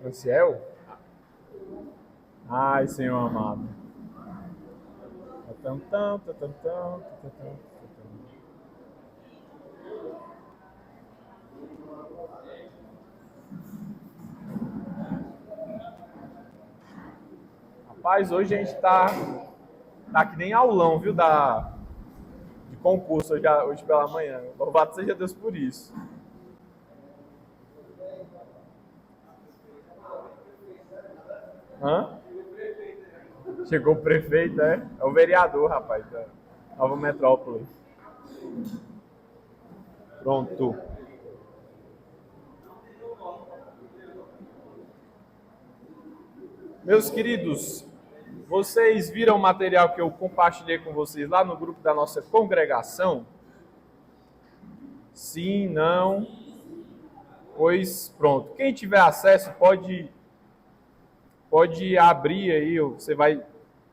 Franciel? Ai, Senhor amado. Tam, tam, tam, tam, tam, tam, tam. Rapaz, hoje a gente tá que nem aulão, viu, de concurso hoje pela manhã. Louvado seja Deus por isso. Hã? Chegou o prefeito, é? É o vereador, rapaz, da Nova Metrópole. Pronto. Meus queridos, vocês viram o material que eu compartilhei com vocês lá no grupo da nossa congregação? Sim, não? Pois pronto. Quem tiver acesso pode abrir aí,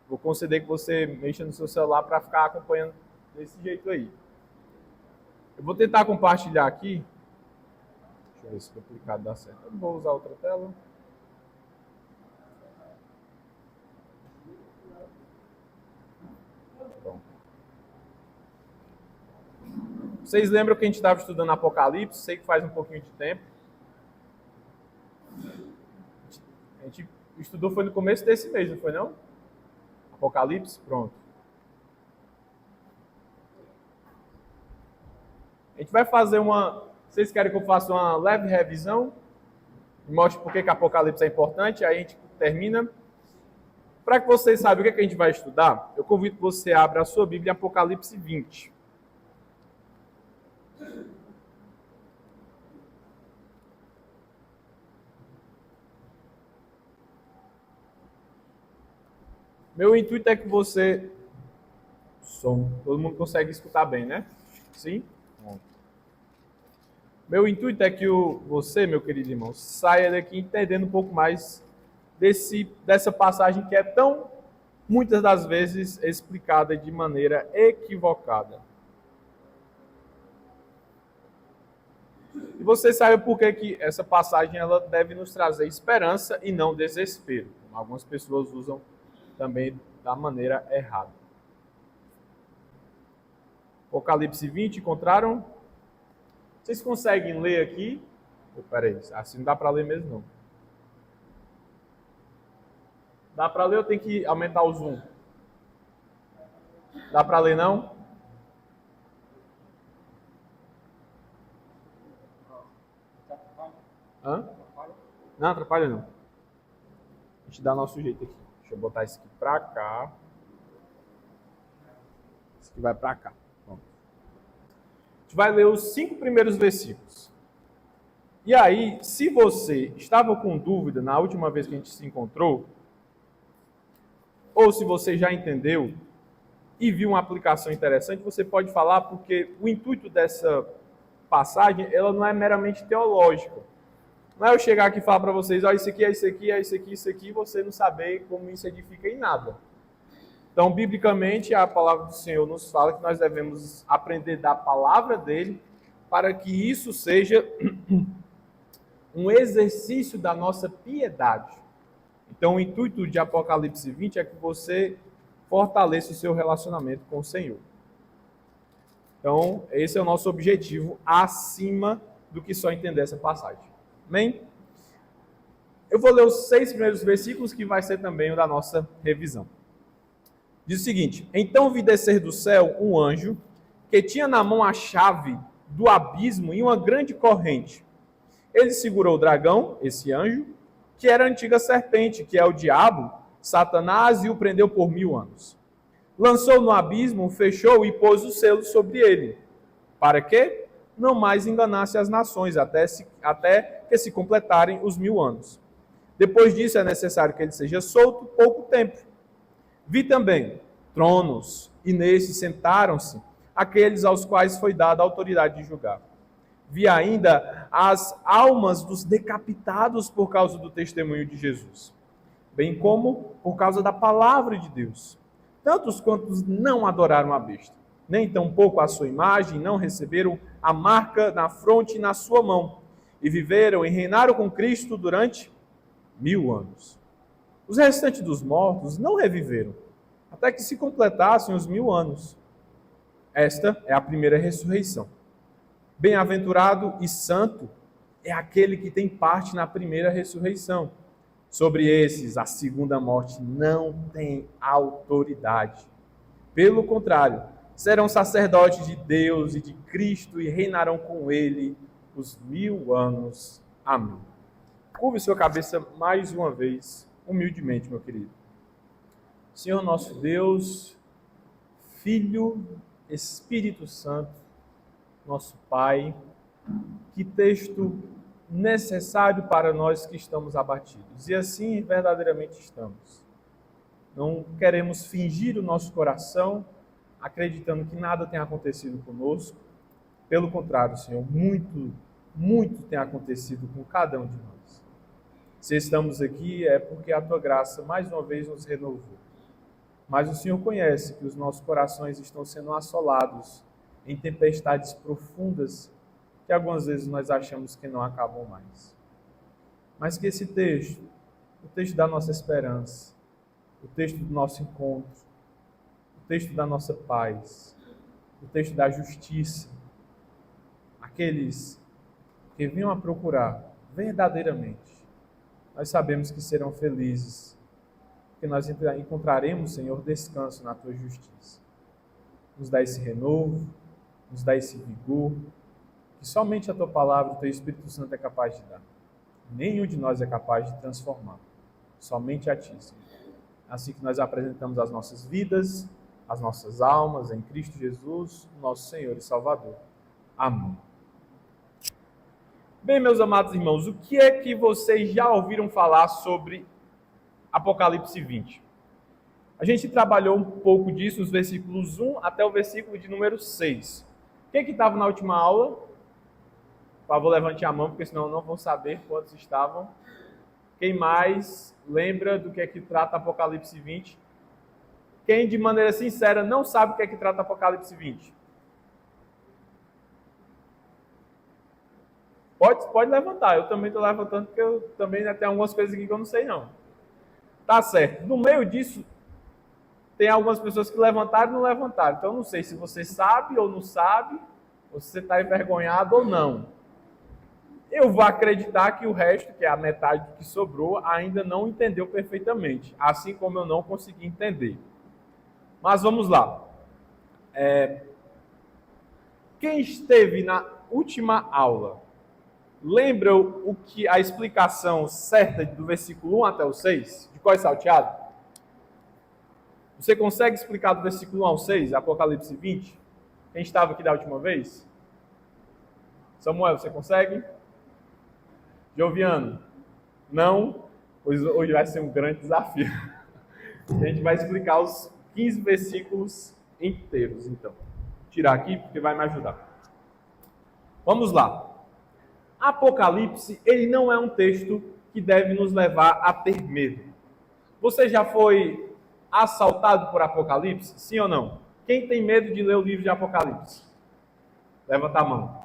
vou conceder que você mexa no seu celular para ficar acompanhando desse jeito aí. Eu vou tentar compartilhar aqui. Deixa eu ver se o duplicado dá certo. Eu não vou usar outra tela. Pronto. Vocês lembram que a gente estava estudando Apocalipse? Sei que faz um pouquinho de tempo. A gente estudou, foi no começo desse mês, não foi não? Apocalipse? Pronto. A gente vai fazer Vocês querem que eu faça uma leve revisão? E mostre por que Apocalipse é importante, aí a gente termina. Para que vocês saibam o que a gente vai estudar, eu convido que você abra a sua Bíblia em Apocalipse 20. Meu intuito é que você... Todo mundo consegue escutar bem, né? Sim? Meu intuito é que você, meu querido irmão, saia daqui entendendo um pouco mais dessa passagem que é tão, muitas das vezes, explicada de maneira equivocada. E você sabe por que essa passagem ela deve nos trazer esperança e não desespero. Algumas pessoas usam também da maneira errada. Apocalipse 20, encontraram? Vocês conseguem ler aqui? Peraí, assim não dá para ler mesmo não. Dá para ler ou tem que aumentar o zoom? Dá para ler não? Hã? Não, atrapalha não. A gente dá nosso jeito aqui. Deixa eu botar isso aqui para cá. Isso aqui vai para cá. Pronto. A gente vai ler os 5 primeiros versículos. E aí, se você estava com dúvida na última vez que a gente se encontrou, ou se você já entendeu e viu uma aplicação interessante, você pode falar, porque o intuito dessa passagem, ela não é meramente teológica. Não é eu chegar aqui e falar para vocês, ó, isso aqui é isso aqui, é isso aqui, isso aqui, e você não saber como isso edifica em nada. Então, biblicamente, a palavra do Senhor nos fala que nós devemos aprender da palavra dele para que isso seja um exercício da nossa piedade. Então, o intuito de Apocalipse 20 é que você fortaleça o seu relacionamento com o Senhor. Então, esse é o nosso objetivo, acima do que só entender essa passagem. Amém? Eu vou ler os 6 primeiros versículos, que vai ser também o da nossa revisão. Diz o seguinte: então vi descer do céu um anjo, que tinha na mão a chave do abismo e uma grande corrente. Ele segurou o dragão, esse anjo, que era a antiga serpente, que é o diabo, Satanás, e o prendeu por 1000 anos. Lançou no abismo, fechou e pôs o selo sobre ele. Para quê? Não mais enganasse as nações, até que se completarem os 1000 anos. Depois disso é necessário que ele seja solto pouco tempo. Vi também tronos, e nesses sentaram-se aqueles aos quais foi dada a autoridade de julgar. Vi ainda as almas dos decapitados por causa do testemunho de Jesus, bem como por causa da palavra de Deus. Tantos quantos não adoraram a besta, nem tampouco a sua imagem, não receberam a marca na fronte e na sua mão, e viveram e reinaram com Cristo durante 1000 anos. Os restantes dos mortos não reviveram, até que se completassem os 1000 anos. Esta é a primeira ressurreição. Bem-aventurado e santo é aquele que tem parte na primeira ressurreição. Sobre esses, a segunda morte não tem autoridade. Pelo contrário, serão sacerdotes de Deus e de Cristo e reinarão com ele os 1000 anos. Amém. Curve sua cabeça mais uma vez, humildemente, meu querido. Senhor nosso Deus, Filho, Espírito Santo, nosso Pai, que texto necessário para nós que estamos abatidos. E assim verdadeiramente estamos. Não queremos fingir o nosso coração, acreditando que nada tem acontecido conosco. Pelo contrário, Senhor, muito tem acontecido com cada um de nós. Se estamos aqui é porque a Tua graça mais uma vez nos renovou. Mas o Senhor conhece que os nossos corações estão sendo assolados em tempestades profundas que algumas vezes nós achamos que não acabam mais. Mas que esse texto, o texto da nossa esperança, o texto do nosso encontro, o texto da nossa paz, o texto da justiça, aqueles que vinham a procurar verdadeiramente, nós sabemos que serão felizes, que nós encontraremos, Senhor, descanso na Tua justiça. Nos dá esse renovo, nos dá esse vigor, que somente a Tua palavra, o Teu Espírito Santo é capaz de dar. Nenhum de nós é capaz de transformar, somente a Ti, Senhor. Assim que nós apresentamos as nossas vidas, as nossas almas em Cristo Jesus, nosso Senhor e Salvador. Amém. Bem, meus amados irmãos, o que é que vocês já ouviram falar sobre Apocalipse 20? A gente trabalhou um pouco disso nos versículos 1 até o versículo de número 6. Quem que estava na última aula? Por favor, levante a mão, porque senão não vão saber quantos estavam. Quem mais lembra do que é que trata Apocalipse 20? Quem, de maneira sincera, não sabe o que é que trata Apocalipse 20? Pode levantar, eu também estou levantando, porque eu também tenho algumas coisas aqui que eu não sei não. Tá certo. No meio disso, tem algumas pessoas que levantaram e não levantaram. Então, eu não sei se você sabe ou não sabe, ou se você está envergonhado ou não. Eu vou acreditar que o resto, que é a metade do que sobrou, ainda não entendeu perfeitamente, assim como eu não consegui entender. Mas vamos lá. Quem esteve na última aula, lembra o que a explicação certa do versículo 1 até o 6? De qual é salteado? Você consegue explicar do versículo 1 ao 6, Apocalipse 20? Quem estava aqui da última vez? Samuel, você consegue? Joviano? Não? Pois hoje vai ser um grande desafio. A gente vai explicar os 15 versículos inteiros, então. Vou tirar aqui porque vai me ajudar. Vamos lá. Apocalipse, ele não é um texto que deve nos levar a ter medo. Você já foi assaltado por Apocalipse? Sim ou não? Quem tem medo de ler o livro de Apocalipse? Levanta a mão.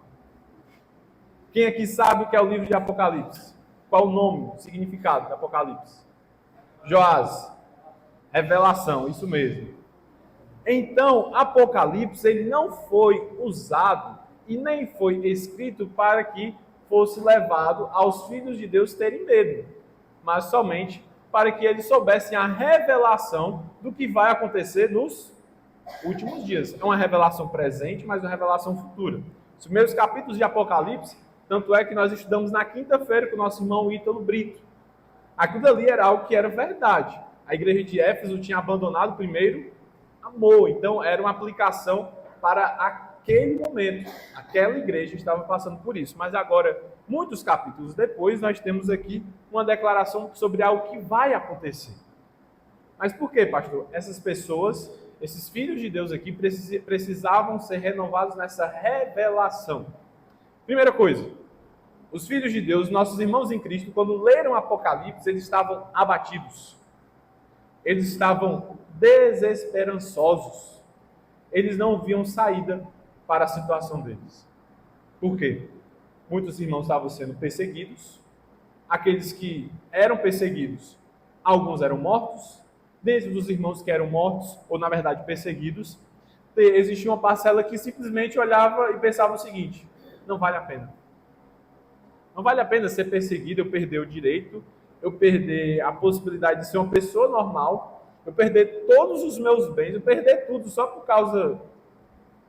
Quem aqui sabe o que é o livro de Apocalipse? Qual o nome, o significado de Apocalipse? Joás. Revelação, isso mesmo. Então, Apocalipse, ele não foi usado e nem foi escrito para que fosse levado aos filhos de Deus terem medo, mas somente para que eles soubessem a revelação do que vai acontecer nos últimos dias. É uma revelação presente, mas uma revelação futura. Os primeiros capítulos de Apocalipse, tanto é que nós estudamos na quinta-feira com o nosso irmão Ítalo Brito. Aquilo ali era algo que era verdade. A igreja de Éfeso tinha abandonado o primeiro amor, então era uma aplicação para aquele momento. Aquela igreja estava passando por isso. Mas agora, muitos capítulos depois, nós temos aqui uma declaração sobre algo que vai acontecer. Mas por quê, pastor? Essas pessoas, esses filhos de Deus aqui, precisavam ser renovados nessa revelação. Primeira coisa, os filhos de Deus, nossos irmãos em Cristo, quando leram Apocalipse, eles estavam abatidos. Eles estavam desesperançosos. Eles não viam saída para a situação deles. Por quê? Muitos irmãos estavam sendo perseguidos, aqueles que eram perseguidos, alguns eram mortos. Dentro dos irmãos que eram mortos, ou na verdade perseguidos, existia uma parcela que simplesmente olhava e pensava o seguinte: não vale a pena. Não vale a pena ser perseguido, eu perder o direito, eu perder a possibilidade de ser uma pessoa normal, eu perder todos os meus bens, eu perder tudo só por causa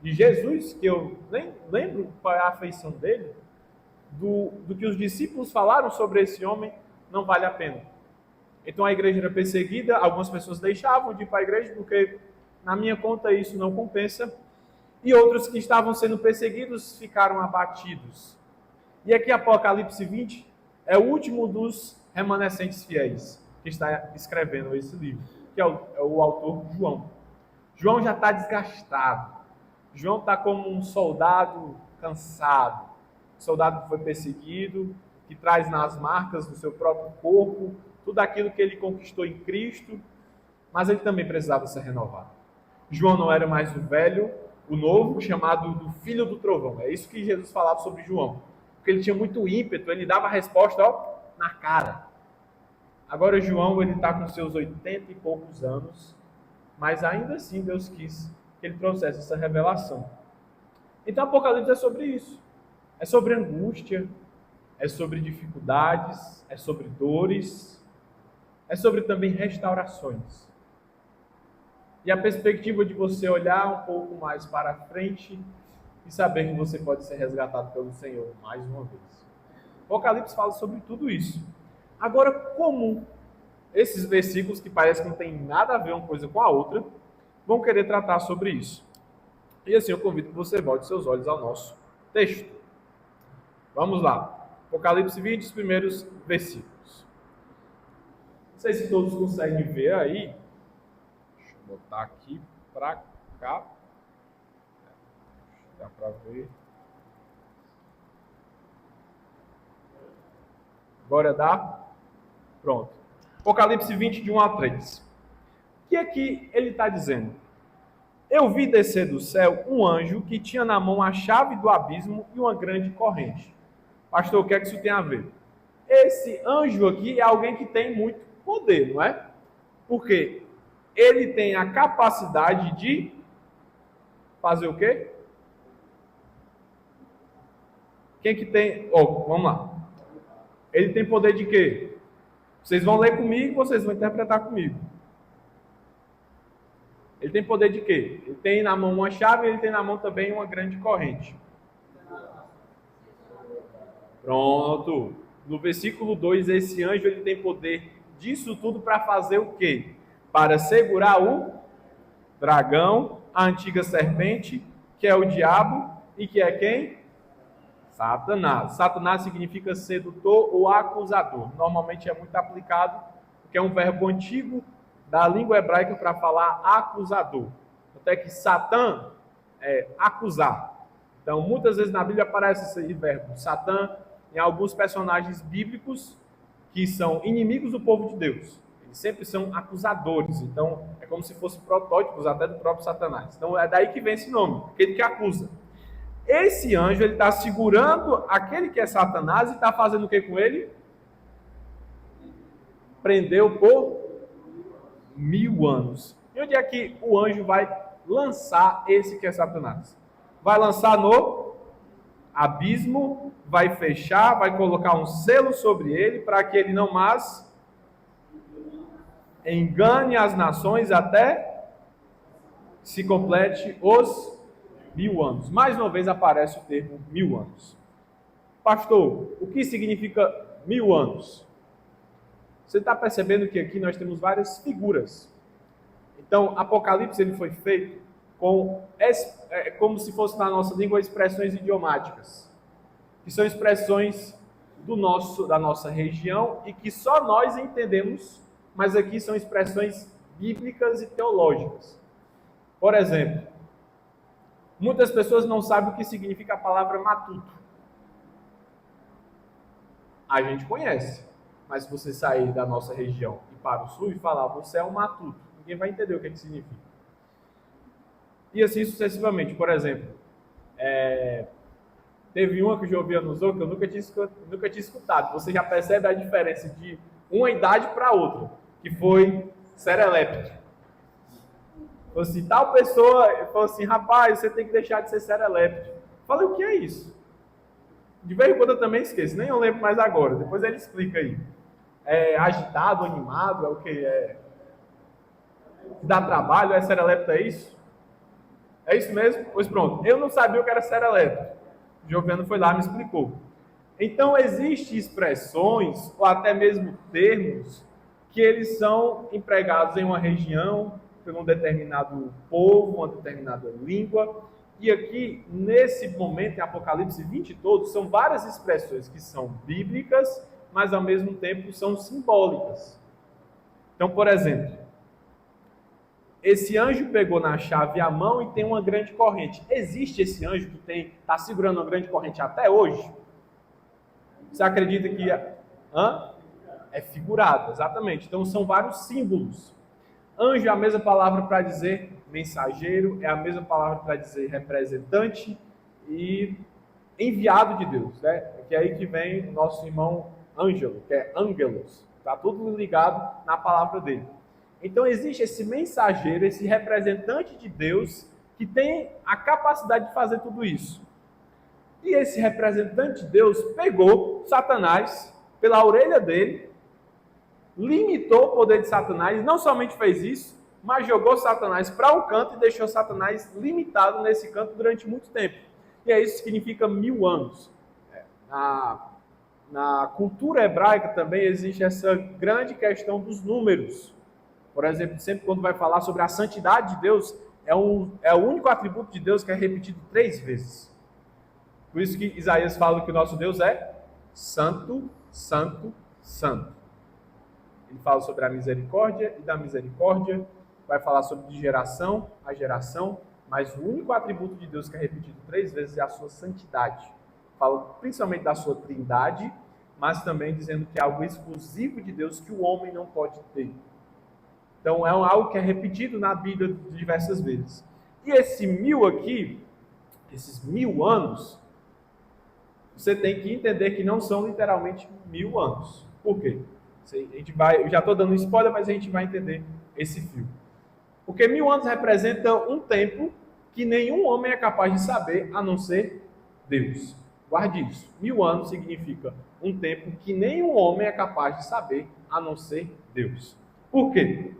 de Jesus, que eu nem lembro qual é a afeição dele, do que os discípulos falaram sobre esse homem, não vale a pena. Então a igreja era perseguida, algumas pessoas deixavam de ir para a igreja porque, na minha conta, isso não compensa, e outros que estavam sendo perseguidos ficaram abatidos. E aqui Apocalipse 20 é o último dos remanescentes fiéis que está escrevendo esse livro, que é o autor João. João já está desgastado. João está como um soldado cansado. Soldado que foi perseguido, que traz nas marcas do seu próprio corpo tudo aquilo que ele conquistou em Cristo, mas ele também precisava ser renovado. João não era mais o velho, o novo, chamado do filho do trovão. É isso que Jesus falava sobre João. Porque ele tinha muito ímpeto, ele dava a resposta na cara. Agora João, ele está com seus 80 e poucos anos, mas ainda assim Deus quis que ele trouxesse essa revelação. Então Apocalipse é sobre isso. É sobre angústia, é sobre dificuldades, é sobre dores, é sobre também restaurações. E a perspectiva de você olhar um pouco mais para frente e saber que você pode ser resgatado pelo Senhor mais uma vez. O Apocalipse fala sobre tudo isso. Agora, como esses versículos, que parece que não tem nada a ver uma coisa com a outra, vão querer tratar sobre isso? E assim eu convido que você volte seus olhos ao nosso texto. Vamos lá. Apocalipse 20, os primeiros versículos. Não sei se todos conseguem ver aí. Deixa eu botar aqui para cá. Dá para ver. Agora dá? Pronto. Apocalipse 20, de 1 a 3. O que é que ele está dizendo? Eu vi descer do céu um anjo que tinha na mão a chave do abismo e uma grande corrente. Pastor, o que é que isso tem a ver? Esse anjo aqui é alguém que tem muito poder, não é? Porque ele tem a capacidade de fazer o quê? Quem que tem? Vamos lá. Ele tem poder de quê? Vocês vão ler comigo, vocês vão interpretar comigo. Ele tem poder de quê? Ele tem na mão uma chave, ele tem na mão também uma grande corrente. Pronto. No versículo 2, esse anjo ele tem poder disso tudo para fazer o quê? Para segurar o dragão, a antiga serpente, que é o diabo, e que é quem? Satanás. Satanás significa sedutor ou acusador. Normalmente é muito aplicado, porque é um verbo antigo da língua hebraica para falar acusador. Até que Satã é acusar. Então, muitas vezes na Bíblia aparece esse verbo, Satã, em alguns personagens bíblicos que são inimigos do povo de Deus. Eles sempre são acusadores. Então, é como se fossem protótipos até do próprio Satanás. Então, é daí que vem esse nome, aquele que acusa. Esse anjo, ele está segurando aquele que é Satanás e está fazendo o que com ele? Prendeu por 1000 anos. E onde é que o anjo vai lançar esse que é Satanás? Vai lançar no abismo, vai fechar, vai colocar um selo sobre ele para que ele não mais engane as nações até se complete os 1000 anos. Mais uma vez aparece o termo 1000 anos. Pastor, o que significa 1000 anos? Você está percebendo que aqui nós temos várias figuras. Então, Apocalipse ele foi feito como se fosse na nossa língua expressões idiomáticas, que são expressões da nossa região e que só nós entendemos, mas aqui são expressões bíblicas e teológicas. Por exemplo, muitas pessoas não sabem o que significa a palavra matuto. A gente conhece, mas se você sair da nossa região e para o sul e falar, você é um matuto, ninguém vai entender o que significa. E assim sucessivamente. Por exemplo, Teve uma que o Joviano usou que eu nunca tinha escutado. Você já percebe a diferença de uma idade para outra, que foi serelepe. Falou assim, tal pessoa falou assim, rapaz, você tem que deixar de ser serelepe. Falei, o que é isso? De vez em quando eu também esqueço, nem eu lembro mais agora. Depois ele explica aí. É agitado, animado, é o que? Dá trabalho, é serelepe, é isso? É isso mesmo? Pois pronto. Eu não sabia o que era serelepe. O Joviano foi lá e me explicou. Então, existem expressões, ou até mesmo termos, que eles são empregados em uma região, por um determinado povo, uma determinada língua. E aqui, nesse momento, em Apocalipse 20 todos, são várias expressões que são bíblicas, mas ao mesmo tempo são simbólicas. Então, por exemplo, esse anjo pegou na chave a mão e tem uma grande corrente. Existe esse anjo que está segurando uma grande corrente até hoje? Você acredita que é figurado, exatamente. Então são vários símbolos. Anjo é a mesma palavra para dizer mensageiro, é a mesma palavra para dizer representante e enviado de Deus, né? Que é aí que vem o nosso irmão Ângelo, que é Angelos. Está tudo ligado na palavra dele. Então existe esse mensageiro, esse representante de Deus que tem a capacidade de fazer tudo isso. E esse representante de Deus pegou Satanás pela orelha dele, limitou o poder de Satanás, não somente fez isso, mas jogou Satanás para um canto e deixou Satanás limitado nesse canto durante muito tempo. E é isso que significa 1000 anos. Na cultura hebraica também existe essa grande questão dos números. Por exemplo, sempre quando vai falar sobre a santidade de Deus, é o único atributo de Deus que é repetido 3 vezes. Por isso que Isaías fala que o nosso Deus é santo, santo, santo. Ele fala sobre a misericórdia e da misericórdia, vai falar sobre de geração a geração, mas o único atributo de Deus que é repetido 3 vezes é a sua santidade. Fala principalmente da sua trindade, mas também dizendo que é algo exclusivo de Deus que o homem não pode ter. Então é algo que é repetido na Bíblia diversas vezes. E esse 1000 aqui, esses 1000 anos, você tem que entender que não são literalmente 1000 anos. Por quê? Eu já estou dando spoiler, mas a gente vai entender esse fio. Porque 1000 anos representa um tempo que nenhum homem é capaz de saber, a não ser Deus. Guarde isso. 1000 anos significa um tempo que nenhum homem é capaz de saber, a não ser Deus. Por quê?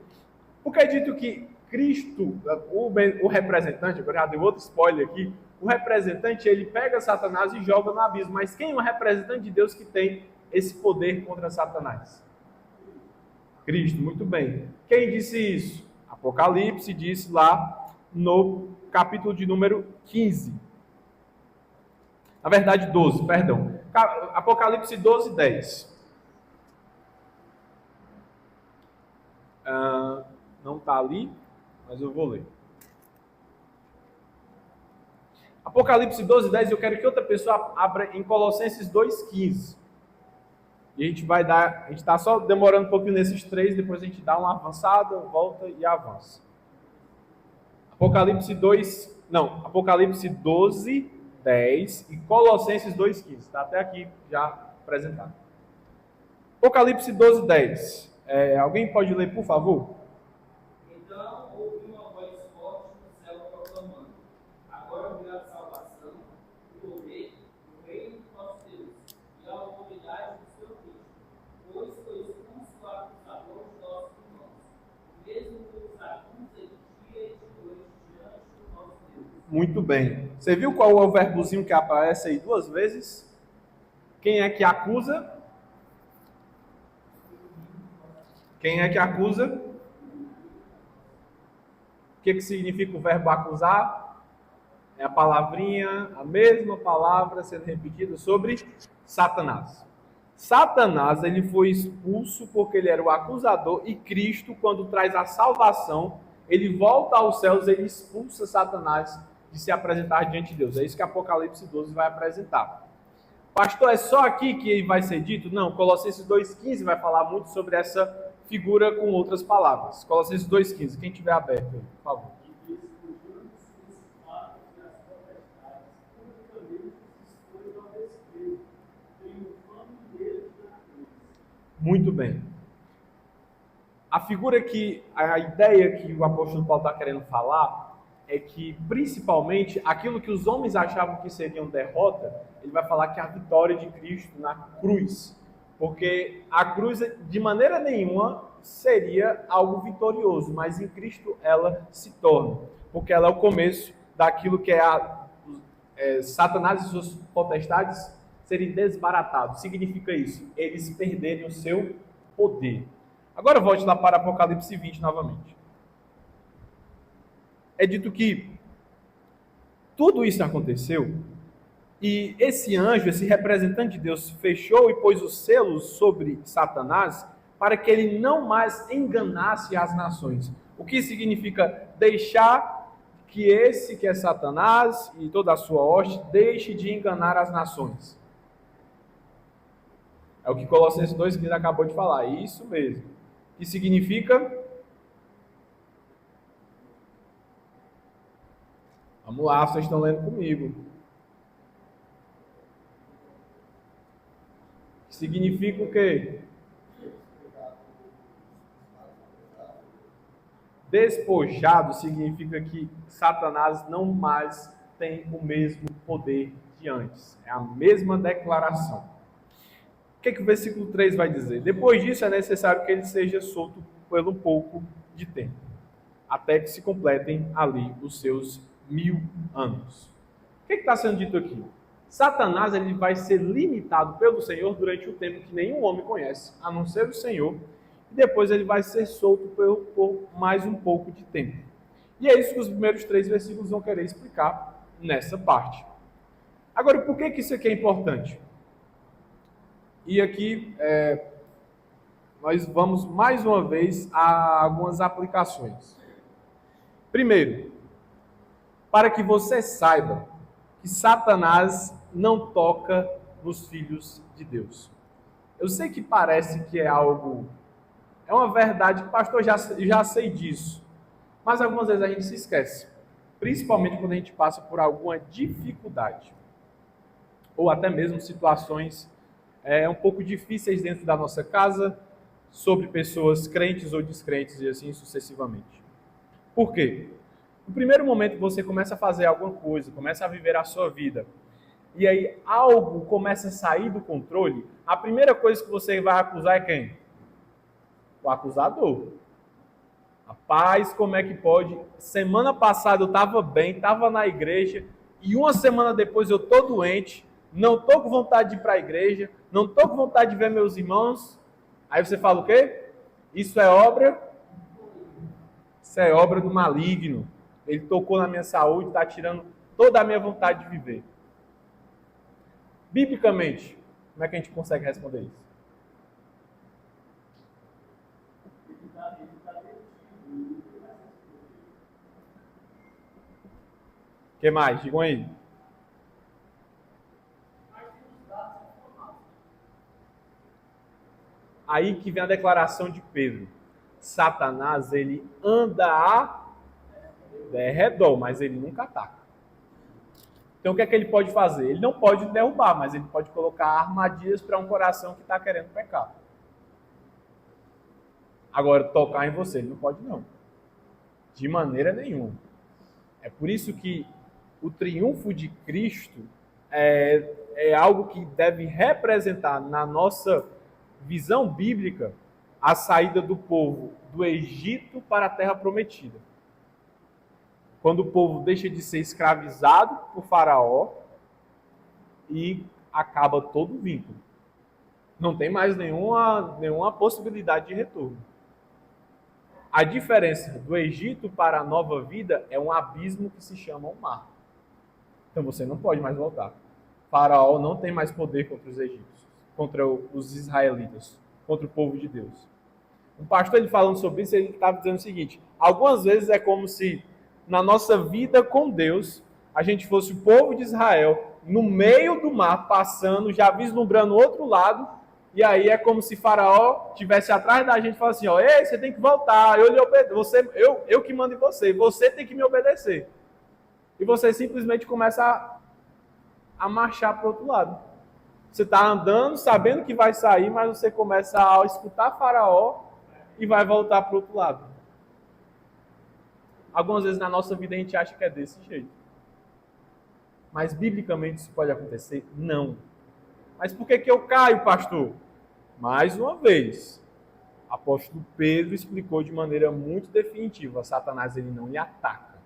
Porque é dito que Cristo, o representante, agora já deu outro spoiler aqui, o representante, ele pega Satanás e joga no abismo. Mas quem é o representante de Deus que tem esse poder contra Satanás? Cristo, muito bem. Quem disse isso? Apocalipse disse lá no capítulo de número 15. Na verdade, 12, perdão. Apocalipse 12, 10. Não está ali, mas eu vou ler. Apocalipse 12, 10, eu quero que outra pessoa abra em Colossenses 2,15. E a gente vai dar, a gente está só demorando um pouquinho nesses 3, depois a gente dá uma avançada, volta e avança. Apocalipse 12, 10 e Colossenses 2,15. Está até aqui já apresentado. Apocalipse 12, 10. Alguém pode ler, por favor? Então ouvi uma voz forte no céu proclamando: agora virá a salvação, o poder, o reino do nosso Deus, e a autoridade do seu Cristo, pois foi expulso o acusador de nossos irmãos, mesmo que os acusa de dia e de noite diante do nosso Deus. Muito bem. Você viu qual é o verbozinho que aparece aí 2 vezes? Quem é que acusa? Quem é que acusa? O que significa o verbo acusar? É a palavrinha, a mesma palavra sendo repetida sobre Satanás. Satanás, ele foi expulso porque ele era o acusador, e Cristo, quando traz a salvação, ele volta aos céus, ele expulsa Satanás de se apresentar diante de Deus. É isso que Apocalipse 12 vai apresentar. Pastor, é só aqui que vai ser dito? Não, Colossenses 2,15 vai falar muito sobre essa figura com outras palavras. Colossenses 2,15, quem tiver aberto aí, por favor. Muito bem. A ideia que o apóstolo Paulo está querendo falar é que, principalmente, aquilo que os homens achavam que seriam derrota, ele vai falar que é a vitória de Cristo na cruz. Porque a cruz, de maneira nenhuma, seria algo vitorioso, mas em Cristo ela se torna. Porque ela é o começo daquilo que é Satanás e suas potestades serem desbaratados. Significa isso, eles perderem o seu poder. Agora volte lá para Apocalipse 20 novamente. É dito que tudo isso aconteceu e esse anjo, esse representante de Deus, fechou e pôs os selos sobre Satanás para que ele não mais enganasse as nações. O que significa deixar que esse que é Satanás e toda a sua hoste deixe de enganar as nações. É o que Colossenses 2,15 acabou de falar, isso mesmo. Que significa... Vamos lá, vocês estão lendo comigo. Significa o quê? Despojado significa que Satanás não mais tem o mesmo poder de antes. É a mesma declaração. O que o versículo 3 vai dizer? Depois disso é necessário que ele seja solto por um pouco de tempo, até que se completem ali os seus 1000 anos. O que está sendo dito aqui? Satanás ele vai ser limitado pelo Senhor durante o tempo que nenhum homem conhece, a não ser o Senhor, e depois ele vai ser solto por mais um pouco de tempo. E é isso que os primeiros 3 versículos vão querer explicar nessa parte. Agora, por que isso aqui é importante? E aqui nós vamos mais uma vez a algumas aplicações. Primeiro, para que você saiba que Satanás não toca nos filhos de Deus. Eu sei que parece que é uma verdade, pastor, já sei disso, mas algumas vezes a gente se esquece, principalmente quando a gente passa por alguma dificuldade, ou até mesmo situações um pouco difíceis dentro da nossa casa, sobre pessoas crentes ou descrentes e assim sucessivamente. Por quê? No primeiro momento que você começa a fazer alguma coisa, começa a viver a sua vida, e aí algo começa a sair do controle, a primeira coisa que você vai acusar é quem? O acusador. Rapaz, como é que pode? Semana passada eu estava bem, estava na igreja, e uma semana depois eu estou doente, não estou com vontade de ir para a igreja, não estou com vontade de ver meus irmãos. Aí você fala o quê? Isso é obra do maligno. Ele tocou na minha saúde, está tirando toda a minha vontade de viver. Biblicamente, como é que a gente consegue responder isso? O que mais? Digam aí. Aí que vem a declaração de Pedro. Satanás, ele anda a derredor, mas ele nunca ataca. Então o que é que ele pode fazer? Ele não pode derrubar, mas ele pode colocar armadilhas para um coração que está querendo pecar. Agora, tocar em você, ele não pode não. De maneira nenhuma. É por isso que o triunfo de Cristo é algo que deve representar na nossa visão bíblica a saída do povo do Egito para a Terra Prometida. Quando o povo deixa de ser escravizado por Faraó e acaba todo o vínculo. Não tem mais nenhuma possibilidade de retorno. A diferença do Egito para a nova vida é um abismo que se chama o mar. Então você não pode mais voltar. Faraó não tem mais poder contra os egípcios, contra os israelitas, contra o povo de Deus. Um pastor ele falando sobre isso, ele estava dizendo o seguinte: algumas vezes é como se na nossa vida com Deus a gente fosse o povo de Israel no meio do mar, passando, já vislumbrando o outro lado, e aí é como se Faraó estivesse atrás da gente e falasse assim: ei, você tem que voltar, eu lhe obedeço, eu que mando em você tem que me obedecer. E você simplesmente começa a marchar para o outro lado. Você está andando, sabendo que vai sair, mas você começa a escutar Faraó e vai voltar para o outro lado. Algumas vezes na nossa vida a gente acha que é desse jeito. Mas biblicamente isso pode acontecer? Não. Mas por que eu caio, pastor? Mais uma vez, o apóstolo Pedro explicou de maneira muito definitiva: Satanás ele não lhe ataca,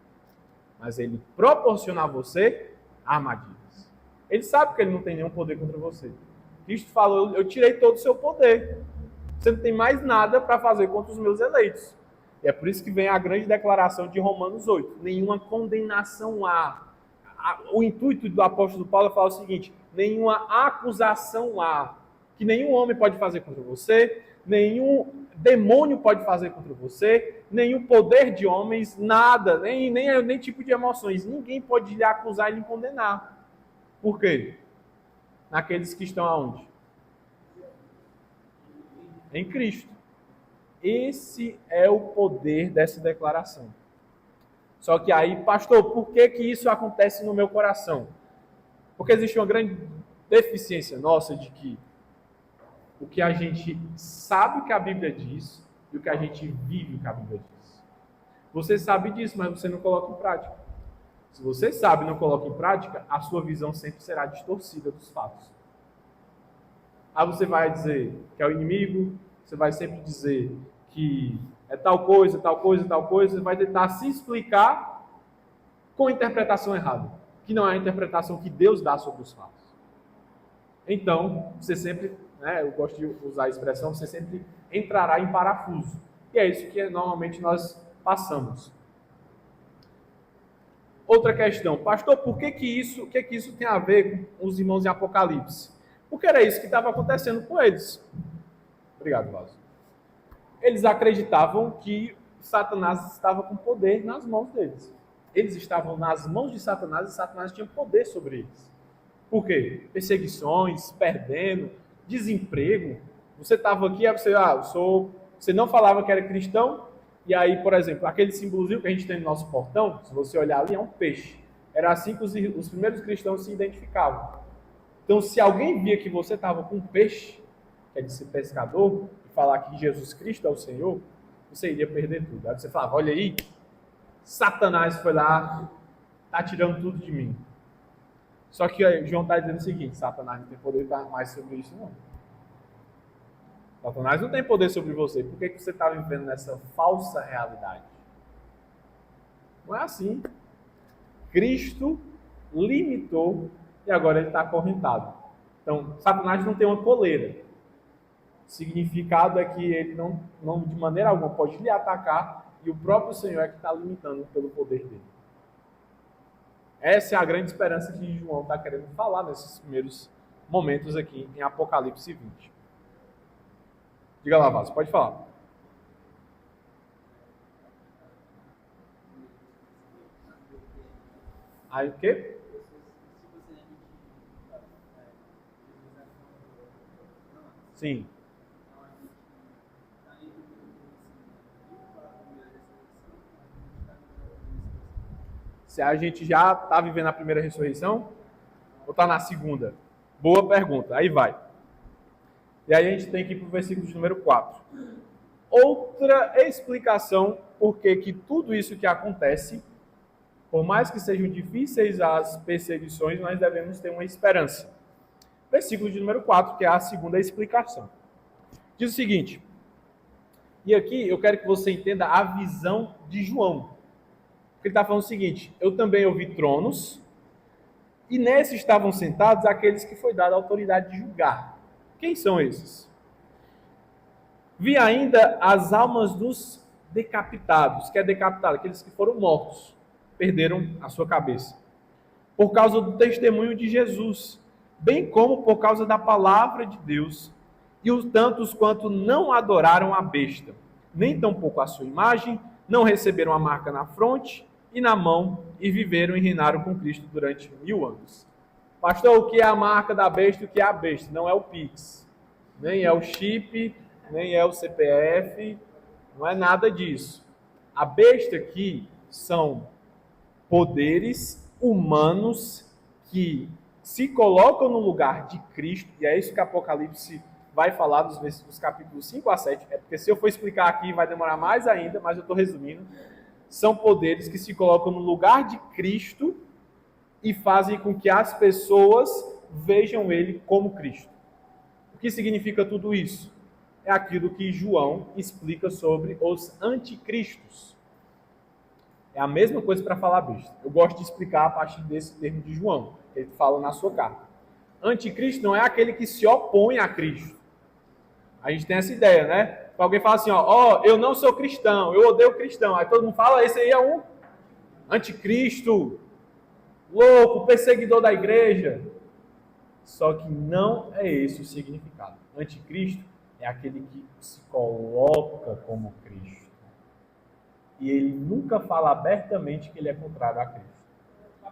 mas ele proporciona a você armadilhas. Ele sabe que ele não tem nenhum poder contra você. Cristo falou: eu tirei todo o seu poder. Você não tem mais nada para fazer contra os meus eleitos. E é por isso que vem a grande declaração de Romanos 8. Nenhuma condenação há. O intuito do apóstolo Paulo é falar o seguinte: nenhuma acusação há. Que nenhum homem pode fazer contra você, nenhum demônio pode fazer contra você, nenhum poder de homens, nada, nem tipo de emoções. Ninguém pode lhe acusar e lhe condenar. Por quê? Naqueles que estão aonde? Em Cristo. Esse é o poder dessa declaração. Só que aí, pastor, por que isso acontece no meu coração? Porque existe uma grande deficiência nossa de que o que a gente sabe que a Bíblia diz e o que a gente vive o que a Bíblia diz. Você sabe disso, mas você não coloca em prática. Se você sabe e não coloca em prática, a sua visão sempre será distorcida dos fatos. Aí você vai dizer que é o inimigo, você vai sempre dizer que é tal coisa, tal coisa, tal coisa, você vai tentar se explicar com a interpretação errada, que não é a interpretação que Deus dá sobre os fatos. Então, você sempre, eu gosto de usar a expressão, você sempre entrará em parafuso. E é isso que normalmente nós passamos. Outra questão, pastor, por que isso tem a ver com os irmãos em Apocalipse? Porque era isso que estava acontecendo com eles. Obrigado, Vaso. Eles acreditavam que Satanás estava com poder nas mãos deles. Eles estavam nas mãos de Satanás e Satanás tinha poder sobre eles. Por quê? Perseguições, perdendo, desemprego. Você estava aqui, você não falava que era cristão, e aí, por exemplo, aquele símbolozinho que a gente tem no nosso portão, se você olhar ali, é um peixe. Era assim que os primeiros cristãos se identificavam. Então, se alguém via que você estava com um peixe, que é de ser pescador, e falar que Jesus Cristo é o Senhor, você iria perder tudo. Aí você falava, olha aí, Satanás foi lá, está tirando tudo de mim. Só que João está dizendo o seguinte: Satanás não tem poder mais sobre isso, não. Satanás não tem poder sobre você. Por que você está vivendo nessa falsa realidade? Não é assim. Cristo limitou e agora ele está acorrentado. Então, Satanás não tem uma coleira. O significado é que ele não de maneira alguma pode lhe atacar e o próprio Senhor é que está limitando pelo poder dele. Essa é a grande esperança que João está querendo falar nesses primeiros momentos aqui em Apocalipse 20. Diga lá, Vaso, pode falar. Aí o quê? Sim. Se a gente já está vivendo a primeira ressurreição ou está na segunda? Boa pergunta. Aí vai. E aí a gente tem que ir para o versículo de número 4. Outra explicação por que tudo isso que acontece, por mais que sejam difíceis as perseguições, nós devemos ter uma esperança. Versículo de número 4, que é a segunda explicação. Diz o seguinte, e aqui eu quero que você entenda a visão de João. Ele está falando o seguinte: eu também ouvi tronos, e nesses estavam sentados aqueles que foi dada a autoridade de julgar. Quem são esses? Vi ainda as almas dos decapitados, que é decapitado, aqueles que foram mortos, perderam a sua cabeça, por causa do testemunho de Jesus, bem como por causa da palavra de Deus, e os tantos quanto não adoraram a besta, nem tampouco a sua imagem, não receberam a marca na fronte e na mão, e viveram e reinaram com Cristo durante 1000 anos. Pastor, o que é a marca da besta e o que é a besta? Não é o Pix, nem é o chip, nem é o CPF, não é nada disso. A besta aqui são poderes humanos que se colocam no lugar de Cristo, e é isso que Apocalipse vai falar dos capítulos 5 a 7, é porque se eu for explicar aqui vai demorar mais ainda, mas eu estou resumindo. São poderes que se colocam no lugar de Cristo e fazem com que as pessoas vejam ele como Cristo. O que significa tudo isso? É aquilo que João explica sobre os anticristos. É a mesma coisa para falar besta. Eu gosto de explicar a partir desse termo de João, que ele fala na sua carta. Anticristo não é aquele que se opõe a Cristo. A gente tem essa ideia, né? Alguém fala assim, ó, eu não sou cristão, eu odeio cristão. Aí todo mundo fala, esse aí é um anticristo, louco, perseguidor da igreja. Só que não é esse o significado. Anticristo é aquele que se coloca como Cristo. E ele nunca fala abertamente que ele é contrário a Cristo.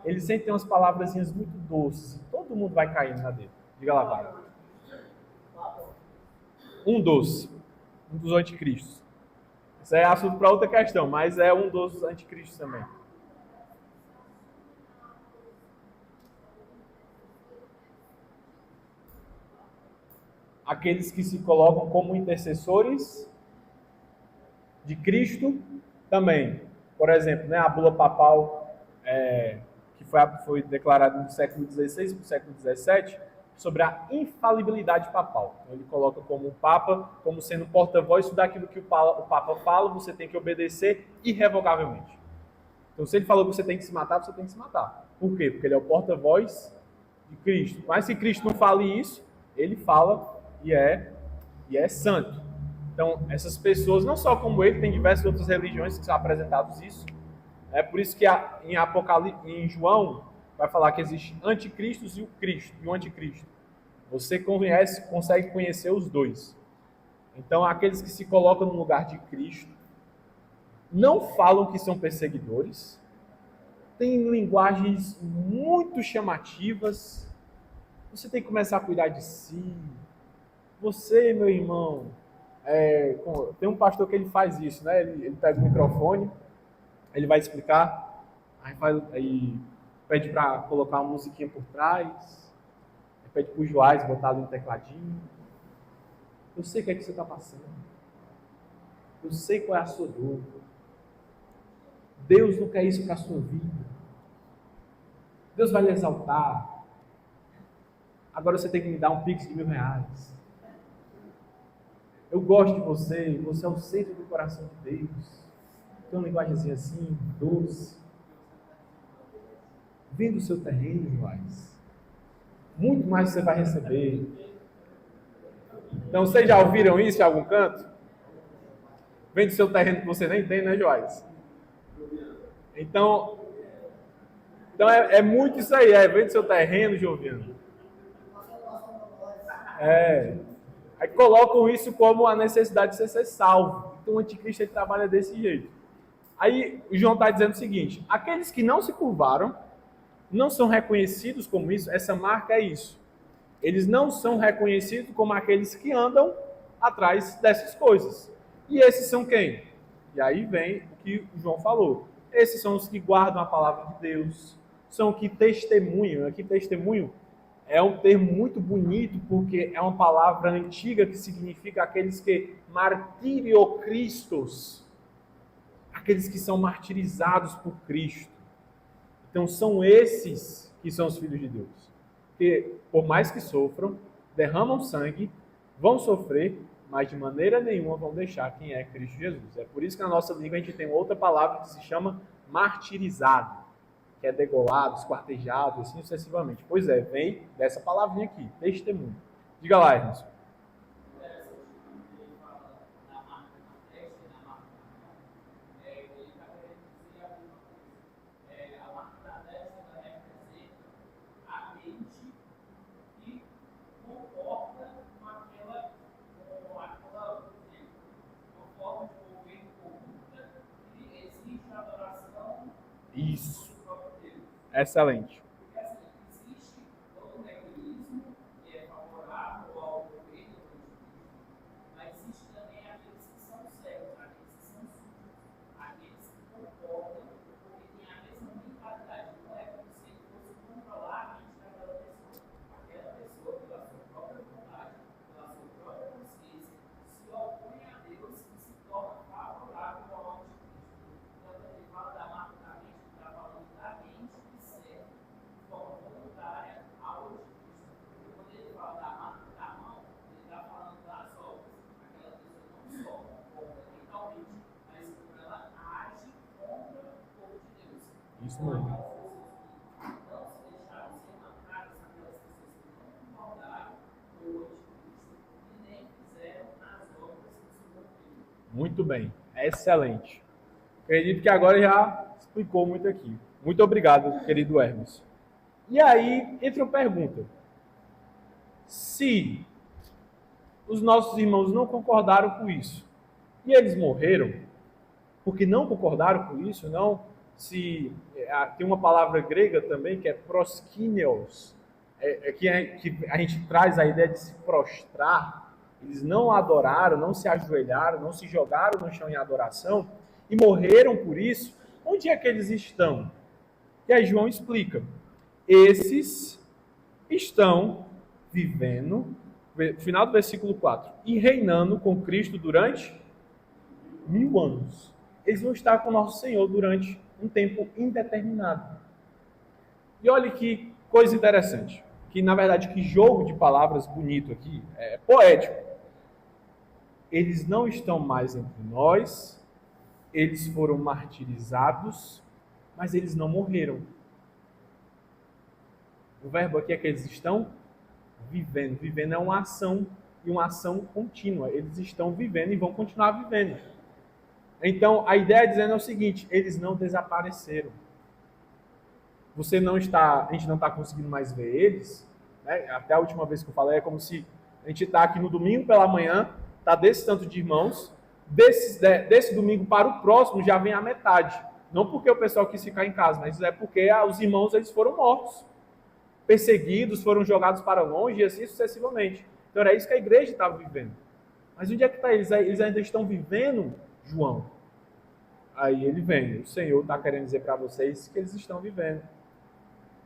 Ele sempre tem umas palavrazinhas muito doces. E todo mundo vai caindo na dele. Diga lá, vai. Um dos anticristos. Isso é assunto para outra questão, mas é um dos anticristos também. Aqueles que se colocam como intercessores de Cristo também. Por exemplo, né, a bula papal que foi declarada no século XVI para o século XVII, sobre a infalibilidade papal. Então, ele coloca como o Papa, como sendo porta-voz daquilo que o Papa fala, você tem que obedecer irrevogavelmente. Então, se ele falou que você tem que se matar, você tem que se matar. Por quê? Porque ele é o porta-voz de Cristo. Mas se Cristo não fale isso, ele fala e é santo. Então, essas pessoas, não só como ele, tem diversas outras religiões que são apresentadas isso. É por isso que em Apocalipse, em João, vai falar que existe anticristos e o Cristo, e o anticristo. Você consegue conhecer os dois. Então, aqueles que se colocam no lugar de Cristo, não falam que são perseguidores, têm linguagens muito chamativas. Você tem que começar a cuidar de si. Você, meu irmão, tem um pastor que ele faz isso, né? Ele pega o microfone, ele vai explicar, aí pede para colocar uma musiquinha por trás, pede para o Joás botar ali um tecladinho. Eu sei o que é que você está passando. Eu sei qual é a sua dor. Deus não quer isso para a sua vida. Deus vai lhe exaltar. Agora você tem que me dar um pix de R$1.000. Eu gosto de você é o centro do coração de Deus. Tem uma linguagem assim, doce. Vem do seu terreno, Joás. Muito mais você vai receber. Então, vocês já ouviram isso em algum canto? Vem do seu terreno que você nem tem, né, Joás? Então é muito isso aí, vem do seu terreno, Joviano. Aí colocam isso como a necessidade de você ser salvo. Então o anticristo ele trabalha desse jeito. Aí o João está dizendo o seguinte: aqueles que não se curvaram, não são reconhecidos como isso, essa marca é isso. Eles não são reconhecidos como aqueles que andam atrás dessas coisas. E esses são quem? E aí vem o que o João falou. Esses são os que guardam a palavra de Deus, são os que testemunham. Aqui testemunho é um termo muito bonito, porque é uma palavra antiga que significa aqueles que martirio Christos, aqueles que são martirizados por Cristo. Então são esses que são os filhos de Deus, que por mais que sofram, derramam sangue, vão sofrer, mas de maneira nenhuma vão deixar quem é Cristo Jesus. É por isso que na nossa língua a gente tem outra palavra que se chama martirizado, que é degolado, esquartejado, assim sucessivamente. Pois é, vem dessa palavrinha aqui, testemunho. Diga lá, Ernesto. Isso. Excelente. Existe todo um mecanismo que é favorável ao governo, mas existe também aqueles que são cegos, aqueles que são surdos, aqueles que concordam, porque têm a mesma mentalidade. Não é como se fosse controlar a mente daquela pessoa. Isso mesmo. Não se deixaram ser marcadas aquelas pessoas que não concordaram com o anticristo e nem fizeram as obras do seu filho. Muito bem. Excelente. Acredito que agora já explicou muito aqui. Muito obrigado, querido Hermes. E aí entra uma pergunta. Se os nossos irmãos não concordaram com isso e eles morreram, porque não concordaram com isso, não se tem uma palavra grega também que é proskineos, que a gente traz a ideia de se prostrar. Eles não adoraram, não se ajoelharam, não se jogaram no chão em adoração e morreram por isso. Onde é que eles estão? E aí João explica: esses estão vivendo, final do versículo 4, e reinando com Cristo durante 1000 anos. Eles vão estar com o nosso Senhor durante um tempo indeterminado. E olha que coisa interessante, que na verdade que jogo de palavras bonito aqui, é poético. Eles não estão mais entre nós, eles foram martirizados, mas eles não morreram. O verbo aqui é que eles estão vivendo. Vivendo é uma ação, e uma ação contínua. Eles estão vivendo e vão continuar vivendo. Então, a ideia dizendo é o seguinte: eles não desapareceram. A gente não está conseguindo mais ver eles, né? Até a última vez que eu falei, é como se a gente está aqui no domingo pela manhã, está desse tanto de irmãos, desse domingo para o próximo já vem a metade. Não porque o pessoal quis ficar em casa, mas é porque os irmãos eles foram mortos, perseguidos, foram jogados para longe e assim sucessivamente. Então era isso que a igreja estava vivendo. Mas onde é que está eles? Eles ainda estão vivendo, João? Aí ele vem, o Senhor está querendo dizer para vocês que eles estão vivendo.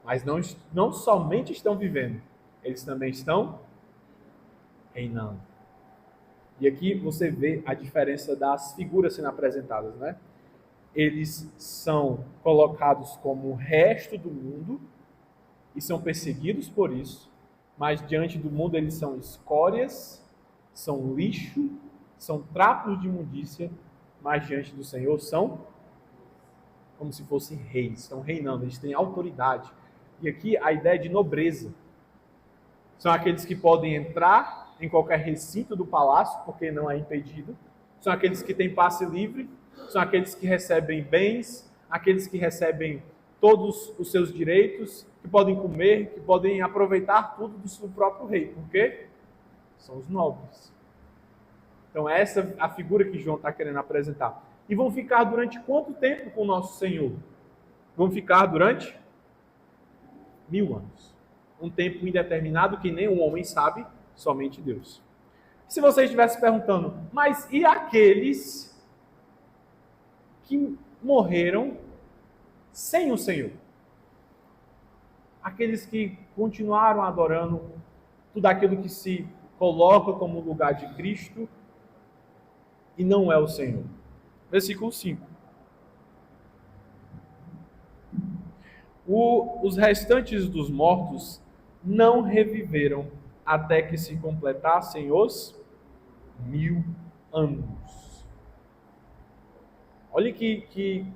Mas não somente estão vivendo, eles também estão reinando. E aqui você vê a diferença das figuras sendo apresentadas, né? Eles são colocados como o resto do mundo e são perseguidos por isso, mas diante do mundo eles são escórias, são lixo, são trapos de imundícia, mas diante do Senhor são como se fossem reis, estão reinando, eles têm autoridade. E aqui a ideia de nobreza. São aqueles que podem entrar em qualquer recinto do palácio, porque não é impedido. São aqueles que têm passe livre, são aqueles que recebem bens, aqueles que recebem todos os seus direitos, que podem comer, que podem aproveitar tudo do próprio rei. Por quê? São os nobres. Então essa é a figura que João está querendo apresentar. E vão ficar durante quanto tempo com o nosso Senhor? Vão ficar durante 1000 anos. Um tempo indeterminado que nem o homem sabe, somente Deus. Se você estivesse perguntando, mas e aqueles que morreram sem o Senhor? Aqueles que continuaram adorando tudo aquilo que se coloca como lugar de Cristo e não é o Senhor. Versículo 5. Os restantes dos mortos não reviveram até que se completassem os 1000 anos. Olha que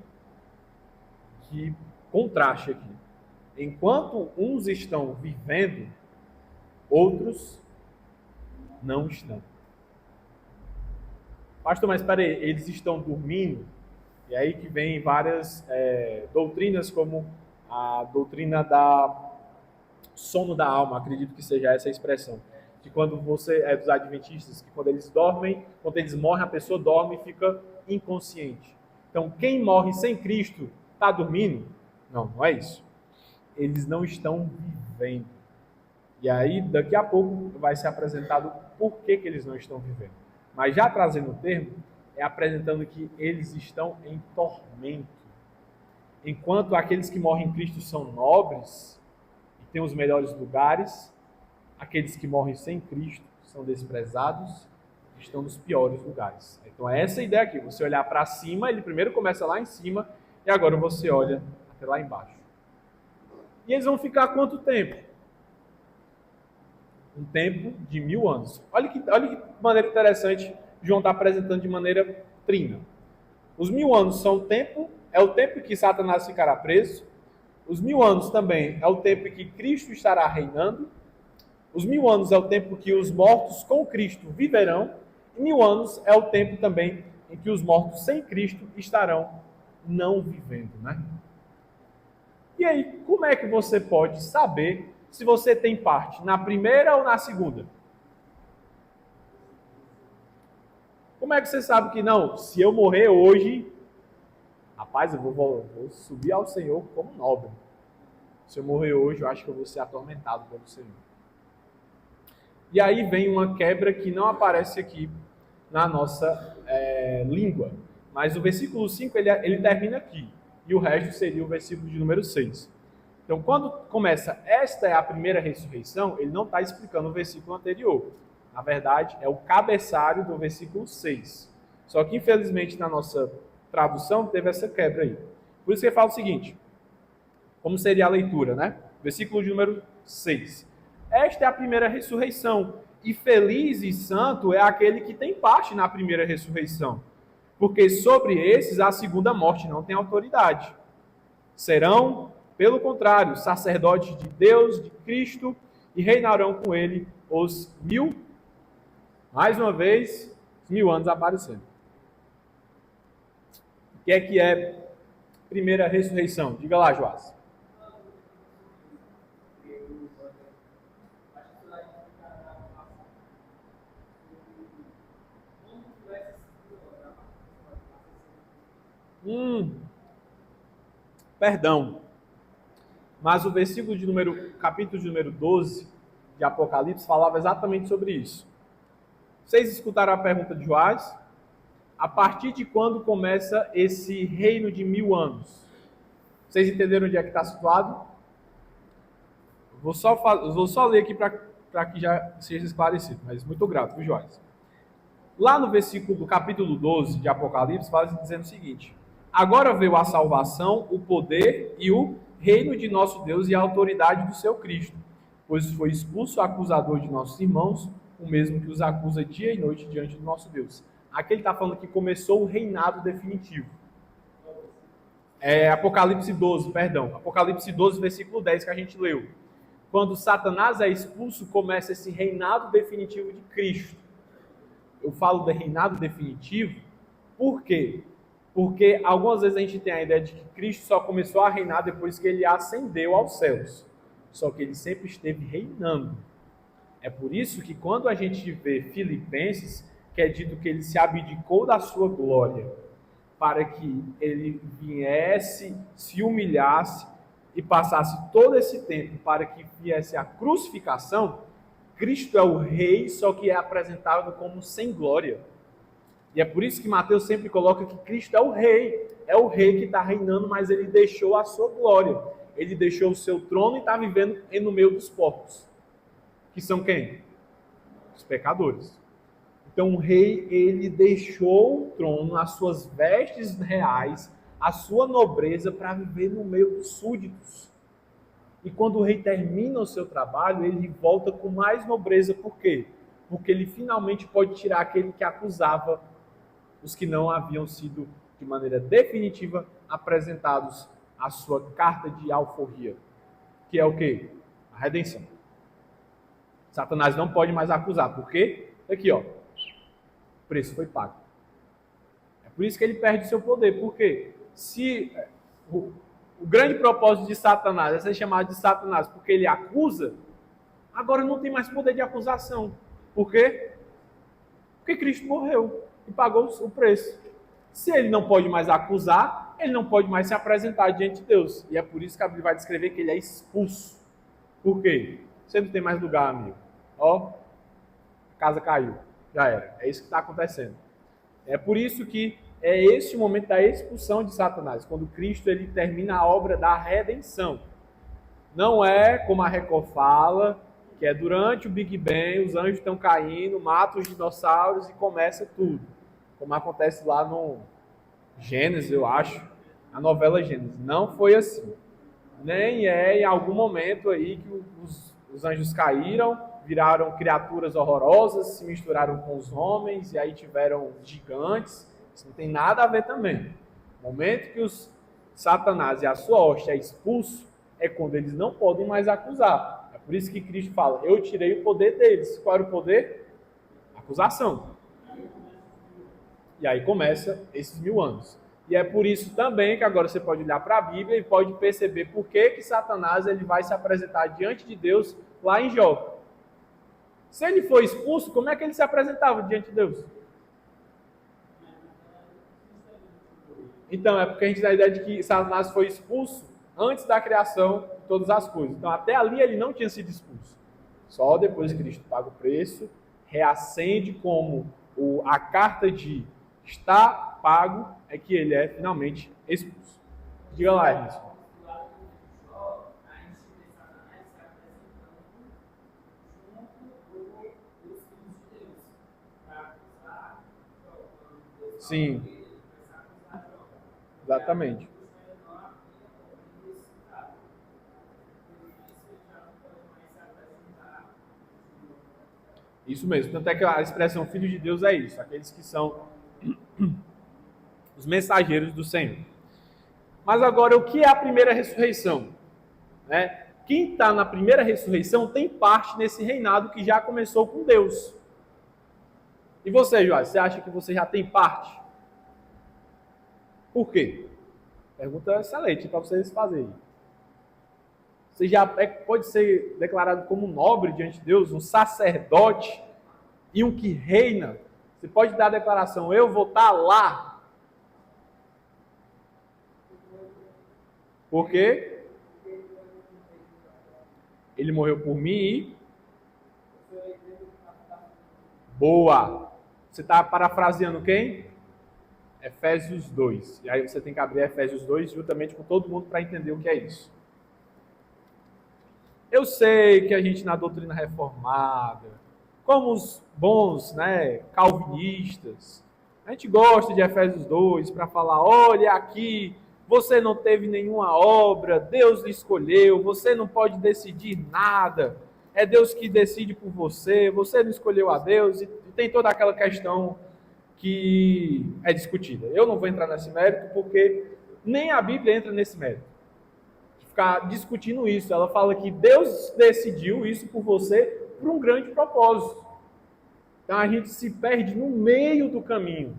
contraste aqui. Enquanto uns estão vivendo, outros não estão. Pastor, mas espera aí, eles estão dormindo? E aí que vem várias doutrinas, como a doutrina da sono da alma, acredito que seja essa a expressão. Que quando você é dos adventistas, que quando eles dormem, quando eles morrem, a pessoa dorme e fica inconsciente. Então, quem morre sem Cristo está dormindo? Não, não é isso. Eles não estão vivendo. E aí, daqui a pouco, vai ser apresentado por que eles não estão vivendo. Mas já trazendo o termo, é apresentando que eles estão em tormento. Enquanto aqueles que morrem em Cristo são nobres e têm os melhores lugares, aqueles que morrem sem Cristo são desprezados e estão nos piores lugares. Então é essa a ideia aqui. Você olhar para cima, ele primeiro começa lá em cima e agora você olha até lá embaixo. E eles vão ficar quanto tempo? Um tempo de 1000 anos. Olha que maneira interessante João está apresentando de maneira trina. Os 1000 anos são o tempo é o tempo que Satanás ficará preso. Os 1000 anos também é o tempo que Cristo estará reinando. Os 1000 anos é o tempo que os mortos com Cristo viverão. E 1000 anos é o tempo também em que os mortos sem Cristo estarão não vivendo, né? E aí, como é que você pode saber se você tem parte na primeira ou na segunda? Como é que você sabe que não? Se eu morrer hoje, rapaz, eu vou subir ao Senhor como nobre. Se eu morrer hoje, eu acho que eu vou ser atormentado pelo Senhor. E aí vem uma quebra que não aparece aqui na nossa língua. Mas o versículo 5, ele termina aqui. E o resto seria o versículo de número 6. Então, quando começa, esta é a primeira ressurreição, ele não está explicando o versículo anterior. Na verdade, é o cabeçário do versículo 6. Só que, infelizmente, na nossa tradução, teve essa quebra aí. Por isso que ele fala o seguinte, como seria a leitura, né? Versículo de número 6. Esta é a primeira ressurreição, e feliz e santo é aquele que tem parte na primeira ressurreição, porque sobre esses a segunda morte não tem autoridade. Serão, pelo contrário, sacerdotes de Deus, de Cristo, e reinarão com ele os 1000, mais uma vez, os 1000 anos aparecendo. O que é primeira ressurreição? Diga lá, Joás. Perdão. Mas o versículo capítulo de número 12 de Apocalipse falava exatamente sobre isso. Vocês escutaram a pergunta de Joás? A partir de quando começa esse reino de 1000 anos? Vocês entenderam onde é que está situado? Vou só ler aqui para que já seja esclarecido, mas muito grato, viu, Joás? Lá no versículo do capítulo 12 de Apocalipse, fala dizendo o seguinte: agora veio a salvação, o poder e o reino de nosso Deus e a autoridade do seu Cristo, pois foi expulso o acusador de nossos irmãos, o mesmo que os acusa dia e noite diante do nosso Deus. Aqui ele está falando que começou o reinado definitivo. Apocalipse 12, versículo 10 que a gente leu. Quando Satanás é expulso, começa esse reinado definitivo de Cristo. Eu falo de reinado definitivo, por quê? Porque algumas vezes a gente tem a ideia de que Cristo só começou a reinar depois que ele ascendeu aos céus. Só que ele sempre esteve reinando. É por isso que quando a gente vê Filipenses, que é dito que ele se abdicou da sua glória, para que ele viesse, se humilhasse e passasse todo esse tempo para que viesse a crucificação, Cristo é o rei, só que é apresentado como sem glória. E é por isso que Mateus sempre coloca que Cristo é o rei que está reinando, mas ele deixou a sua glória. Ele deixou o seu trono e está vivendo no meio dos porcos. Que são quem? Os pecadores. Então o rei, ele deixou o trono, as suas vestes reais, a sua nobreza para viver no meio dos súditos. E quando o rei termina o seu trabalho, ele volta com mais nobreza. Por quê? Porque ele finalmente pode tirar aquele que acusava os que não haviam sido, de maneira definitiva, apresentados à sua carta de alforria. Que é o quê? A redenção. Satanás não pode mais acusar. Por quê? Aqui, ó. O preço foi pago. É por isso que ele perde o seu poder. Por quê? Se o grande propósito de Satanás é ser chamado de Satanás porque ele acusa, agora não tem mais poder de acusação. Por quê? Porque Cristo morreu e pagou o preço. Se ele não pode mais acusar, ele não pode mais se apresentar diante de Deus. E é por isso que a Bíblia vai descrever que ele é expulso. Por quê? Você não tem mais lugar, amigo. Ó, a casa caiu. Já era. É isso que está acontecendo. É por isso que é esse o momento da expulsão de Satanás, quando Cristo ele termina a obra da redenção. Não é como a Record fala, que é durante o Big Bang, os anjos estão caindo, matam os dinossauros e começa tudo. Como acontece lá no Gênesis, eu acho, a novela Gênesis. Não foi assim. Nem é em algum momento aí que os anjos caíram, viraram criaturas horrorosas, se misturaram com os homens e aí tiveram gigantes. Isso não tem nada a ver também. No momento que os Satanás e a sua hoste é expulso, é quando eles não podem mais acusar. É por isso que Cristo fala, eu tirei o poder deles. Qual era o poder? Acusação. E aí começa esses 1000 anos. E é por isso também que agora você pode olhar para a Bíblia e pode perceber por que Satanás ele vai se apresentar diante de Deus lá em Jó. Se ele foi expulso, como é que ele se apresentava diante de Deus? Então, é porque a gente dá a ideia de que Satanás foi expulso antes da criação de todas as coisas. Então, até ali ele não tinha sido expulso. Só depois que Cristo paga o preço, reacende como a carta de está pago, é que ele é finalmente expulso. Diga lá, Hermes. Sim. Exatamente. Isso mesmo. Tanto é que a expressão filho de Deus é isso. Aqueles que são os mensageiros do Senhor. Mas agora, o que é a primeira ressurreição? Né? Quem está na primeira ressurreição tem parte nesse reinado que já começou com Deus. E você, Joás, você acha que você já tem parte? Por quê? Pergunta excelente para vocês fazerem. Você já pode ser declarado como um nobre diante de Deus, um sacerdote e um que reina. Você pode dar a declaração, eu vou estar lá. Por quê? Ele morreu por mim e... Boa! Você está parafraseando quem? Efésios 2. E aí você tem que abrir Efésios 2 juntamente com todo mundo para entender o que é isso. Eu sei que a gente na doutrina reformada, como os bons calvinistas, a gente gosta de Efésios 2 para falar, olha aqui, você não teve nenhuma obra, Deus lhe escolheu, você não pode decidir nada, é Deus que decide por você, você não escolheu a Deus, e tem toda aquela questão que é discutida. Eu não vou entrar nesse mérito, porque nem a Bíblia entra nesse mérito. Ficar discutindo isso. Ela fala que Deus decidiu isso por você por um grande propósito. Então a gente se perde no meio do caminho.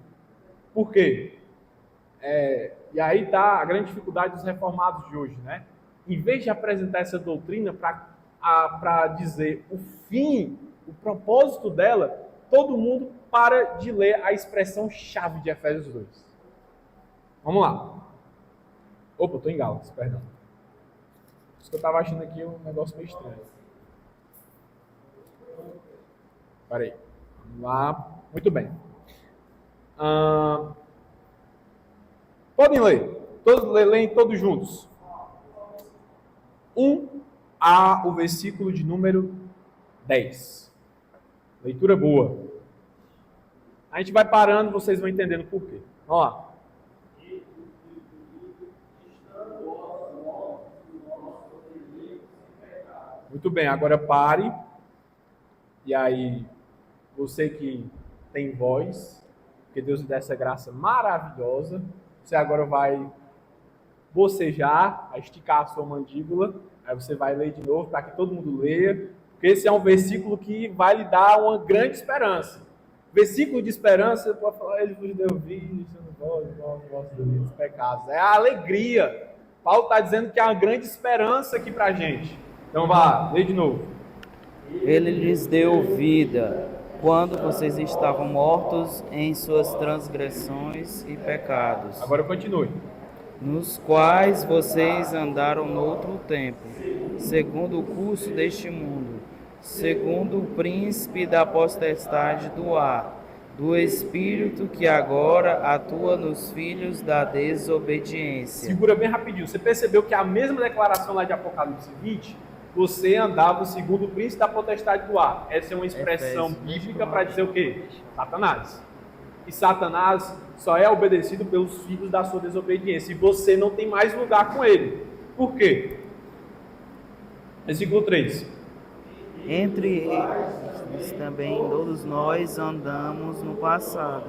Por quê? E aí está a grande dificuldade dos reformados de hoje, né? Em vez de apresentar essa doutrina para dizer o fim, o propósito dela, todo mundo para de ler a expressão chave de Efésios 2. Vamos lá. Opa, estou em Gálatas, perdão. Isso que eu estava achando aqui um negócio meio estranho. Peraí. Vamos lá. Muito bem. Podem ler. Leem todos juntos. 1 o versículo de número 10. Leitura boa. A gente vai parando, vocês vão entendendo por quê. Vamos lá. Muito bem, agora pare. E aí, você que tem voz, porque Deus lhe dá essa graça maravilhosa, você agora vai bocejar, vai esticar a sua mandíbula, aí você vai ler de novo para que todo mundo leia, porque esse é um versículo que vai lhe dar uma grande esperança. Versículo de esperança, pode falar, ele vos deu vida, vós dos pecados. É a alegria. Paulo está dizendo que há uma grande esperança aqui para a gente. Então vá, lê de novo. Ele lhes deu vida quando vocês estavam mortos em suas transgressões e pecados. Agora continue. Nos quais vocês andaram noutro tempo, segundo o curso deste mundo, segundo o príncipe da potestade do ar, do espírito que agora atua nos filhos da desobediência. Segura bem rapidinho. Você percebeu que a mesma declaração lá de Apocalipse 20, você andava segundo o príncipe da potestade do ar. Essa é uma expressão bíblica para dizer o quê? Satanás. E Satanás só é obedecido pelos filhos da sua desobediência. E você não tem mais lugar com ele. Por quê? Versículo 3. Entre eles também todos nós andamos no passado,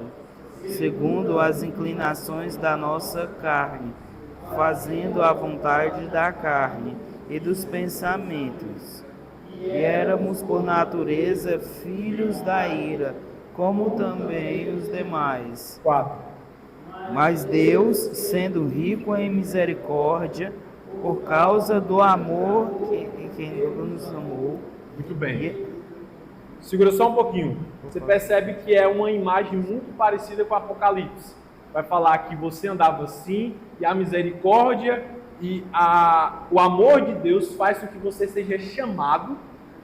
segundo as inclinações da nossa carne, fazendo a vontade da carne e dos pensamentos. E éramos por natureza filhos da ira, como também os demais. 4. Mas Deus, sendo rico em misericórdia, por causa do amor que nos amou, Muito bem. Segura só um pouquinho. Você percebe que é uma imagem muito parecida com o Apocalipse. Vai falar que você andava assim, e a misericórdia e o amor de Deus faz com que você seja chamado.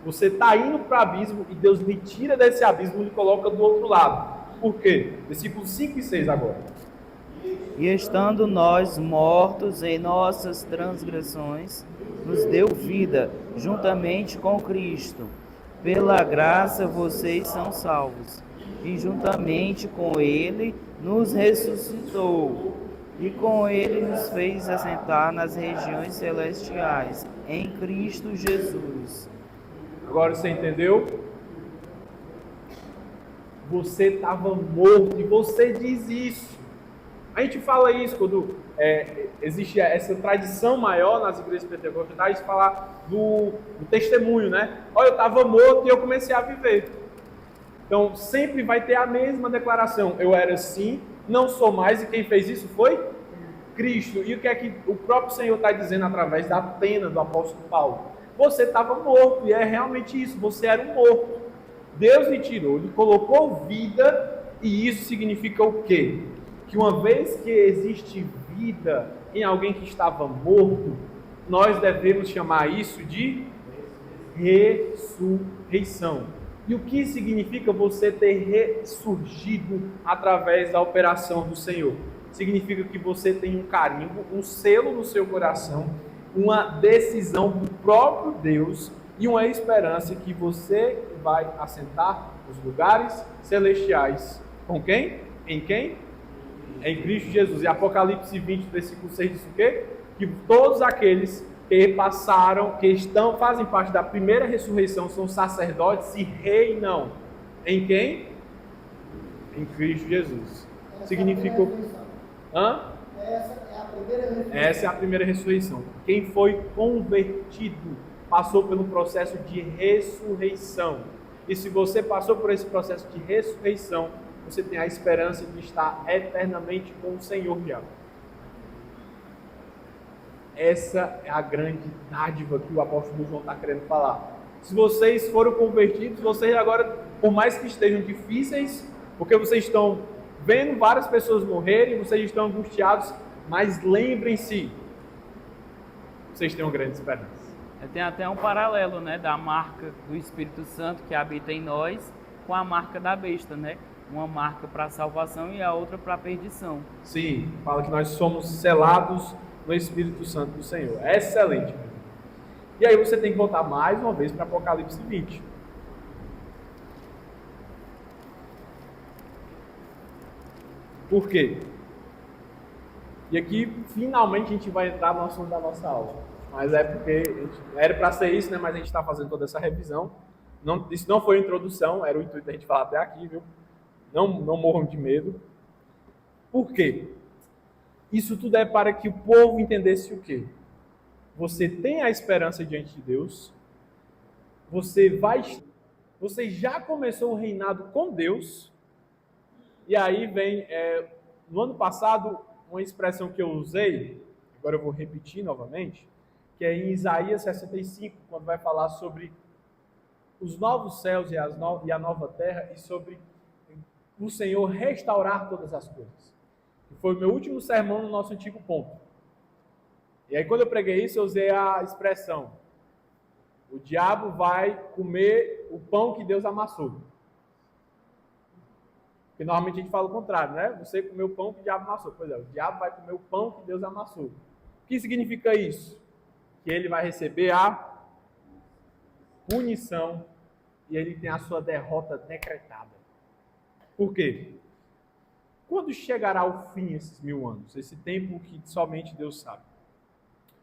Você está indo para o abismo e Deus lhe tira desse abismo e lhe coloca do outro lado. Por quê? Versículos 5 e 6 agora. e estando nós mortos em nossas transgressões, nos deu vida juntamente com Cristo. Pela graça vocês são salvos. E juntamente com Ele nos ressuscitou. E com Ele nos fez assentar nas regiões celestiais, em Cristo Jesus. Agora você entendeu? Você estava morto e você diz isso. A gente fala isso quando existe essa tradição maior nas igrejas pentecostais de falar do testemunho, né? Olha, eu estava morto e eu comecei a viver. Então, sempre vai ter a mesma declaração. Eu era assim, não sou mais, e quem fez isso foi Cristo. E o que é que o próprio Senhor está dizendo através da pena do apóstolo Paulo? Você estava morto, e é realmente isso, você era um morto. Deus lhe tirou, lhe colocou vida, e isso significa o quê? Que uma vez que existe vida em alguém que estava morto, nós devemos chamar isso de ressurreição. E o que significa você ter ressurgido através da operação do Senhor? Significa que você tem um carimbo, um selo no seu coração, uma decisão do próprio Deus e uma esperança que você vai assentar nos lugares celestiais. Com quem? Em quem? Em Cristo Jesus. E Apocalipse 20, versículo 6 diz o quê? Que todos aqueles que passaram, fazem parte da primeira ressurreição, são sacerdotes e reinam. Em quem? Em Cristo Jesus. Significa... Essa é a primeira ressurreição. Quem foi convertido passou pelo processo de ressurreição. E se você passou por esse processo de ressurreição, você tem a esperança de estar eternamente com o Senhor diabo. Essa é a grande dádiva que o apóstolo João está querendo falar. Se vocês foram convertidos, vocês agora, por mais que estejam difíceis, porque vocês estão vendo várias pessoas morrerem, vocês estão angustiados, mas lembrem-se, vocês têm uma grande esperança. Tem até um paralelo, né, da marca do Espírito Santo que habita em nós com a marca da besta, né? Uma marca para a salvação e a outra para a perdição. Sim, fala que nós somos selados no Espírito Santo do Senhor. É excelente. E aí você tem que voltar mais uma vez para Apocalipse 20. Por quê? E aqui, finalmente, a gente vai entrar no assunto da nossa aula. Mas é porque era para ser isso, né? Mas a gente está fazendo toda essa revisão. Isso não foi introdução, era o intuito da gente falar até aqui, viu? Não morram de medo. Por quê? Isso tudo é para que o povo entendesse o quê? Você tem a esperança diante de Deus. Você já começou o reinado com Deus. E aí vem, no ano passado, uma expressão que eu usei, agora eu vou repetir novamente, que é em Isaías 65, quando vai falar sobre os novos céus e a nova terra e sobre o Senhor restaurar todas as coisas. Que foi o meu último sermão no nosso antigo ponto. E aí quando eu preguei isso, eu usei a expressão: o diabo vai comer o pão que Deus amassou. Porque normalmente a gente fala o contrário, né? Você comeu o pão que o diabo amassou. Pois é, o diabo vai comer o pão que Deus amassou. O que significa isso? Que ele vai receber a punição e ele tem a sua derrota decretada. Por quê? Quando chegará o fim esses 1000 anos? Esse tempo que somente Deus sabe.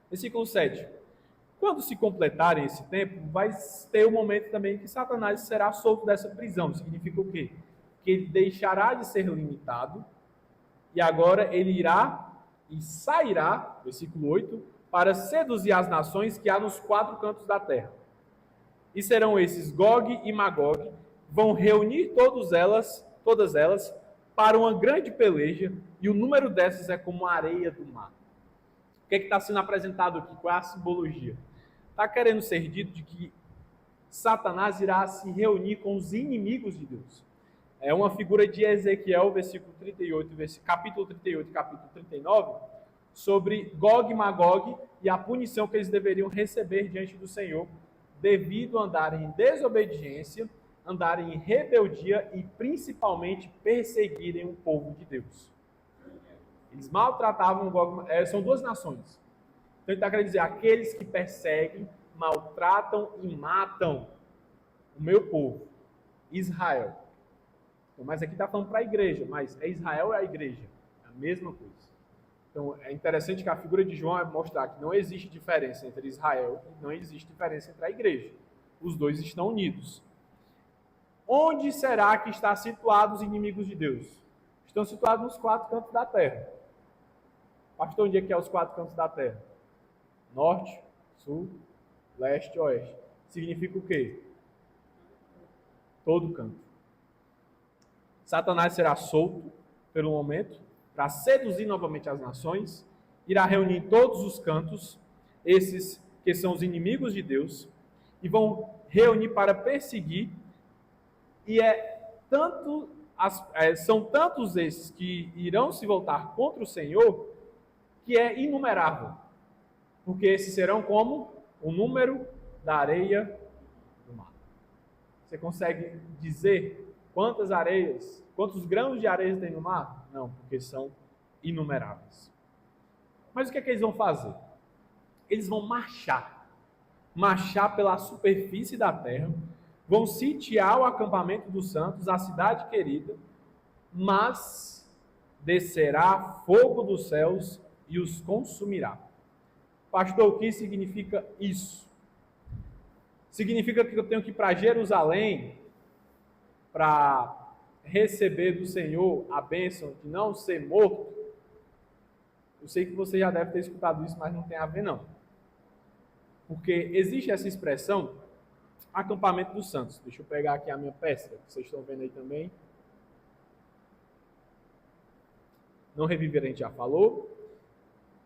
Versículo 7. Quando se completarem esse tempo, vai ter o momento também que Satanás será solto dessa prisão. Significa o quê? Que ele deixará de ser limitado e agora ele irá e sairá, versículo 8, para seduzir as nações que há nos 4 cantos da terra. E serão esses Gog e Magog, vão reunir todas elas para uma grande peleja, e o número dessas é como a areia do mar. O que está sendo apresentado aqui? Qual é a simbologia? Está querendo ser dito de que Satanás irá se reunir com os inimigos de Deus. É uma figura de Ezequiel, capítulo 38 e capítulo 39, sobre Gog e Magog e a punição que eles deveriam receber diante do Senhor, devido a andarem em desobediência, andarem em rebeldia e principalmente perseguirem o povo de Deus. Eles maltratavam Gog, são 2 nações. Então ele está querendo dizer, aqueles que perseguem, maltratam e matam o meu povo, Israel. Então, mas aqui está falando para a igreja, mas é Israel ou é a igreja? É a mesma coisa. Então é interessante que a figura de João é mostrar que não existe diferença entre Israel e não existe diferença entre a igreja. Os dois estão unidos. Onde será que estão situados os inimigos de Deus? Estão situados nos 4 cantos da terra. Pastor, onde é que é os 4 cantos da terra? Norte, sul, leste e oeste. Significa o quê? Todo canto. Satanás será solto pelo momento para seduzir novamente as nações, irá reunir todos os cantos, esses que são os inimigos de Deus, e vão reunir para perseguir, e são tantos esses que irão se voltar contra o Senhor, que é inumerável, porque esses serão como o número da areia do mar. Você consegue dizer quantas areias, quantos grãos de areia tem no mar? Não, porque são inumeráveis. Mas o que é que eles vão fazer? Eles vão marchar pela superfície da terra, vão sitiar o acampamento dos santos, a cidade querida, mas descerá fogo dos céus e os consumirá. Pastor, o que significa isso? Significa que eu tenho que ir para Jerusalém para receber do Senhor a bênção de não ser morto? Eu sei que você já deve ter escutado isso, mas não tem a ver não. Porque existe essa expressão, acampamento dos santos. Deixa eu pegar aqui a minha peça, que vocês estão vendo aí também. Não reviver a gente já falou.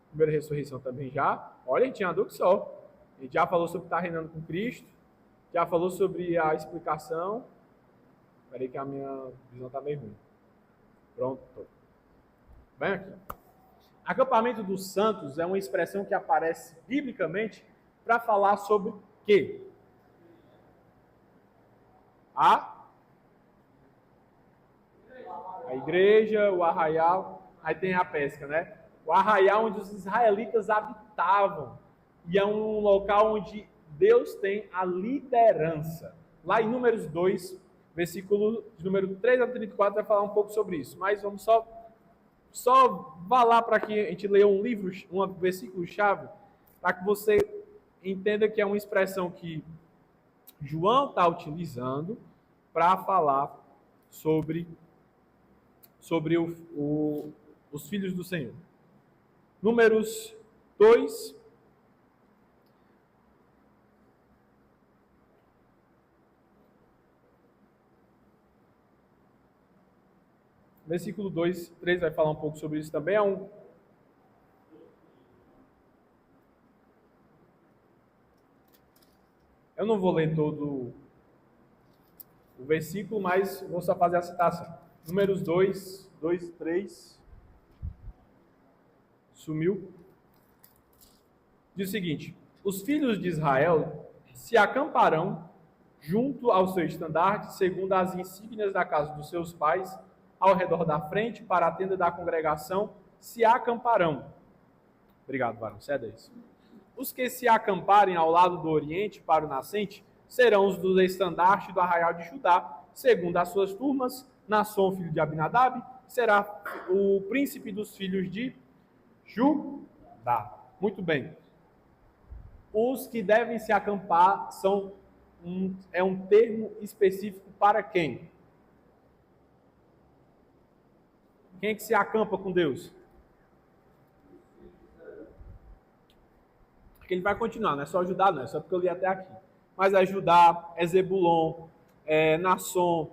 Primeira ressurreição também já. Olha, a gente andou que só. A gente já falou sobre estar reinando com Cristo. Já falou sobre a explicação. Espera aí que a minha visão está meio ruim. Pronto. Bem aqui. Acampamento dos santos é uma expressão que aparece biblicamente para falar sobre o quê? A igreja, o arraial, aí tem a pesca, né? O arraial onde os israelitas habitavam. E é um local onde Deus tem a liderança. Lá em Números 2, versículo de número 3 a 34, vai falar um pouco sobre isso. Mas vamos só vá lá para que a gente leia um livro, um versículo-chave, para que você entenda que é uma expressão que João está utilizando para falar sobre os filhos do Senhor. Números 2, versículo 2, 3 vai falar um pouco sobre isso também. Eu não vou ler todo o versículo, mas vou só fazer a citação. Números 2, 3. Sumiu. Diz o seguinte: os filhos de Israel se acamparão junto ao seu estandarte, segundo as insígnias da casa dos seus pais, ao redor da frente, para a tenda da congregação, se acamparão. Obrigado, varão. Ceda isso. Os que se acamparem ao lado do oriente, para o nascente, serão os do estandarte do arraial de Judá, segundo as suas turmas. Nasson, filho de Abinadab, será o príncipe dos filhos de Judá. Muito bem. Os que devem se acampar é um termo específico para quem? Quem é que se acampa com Deus? Porque ele vai continuar, não é só Judá, não, é só porque eu li até aqui. Mas é Judá, é Zebulon, é Nasson,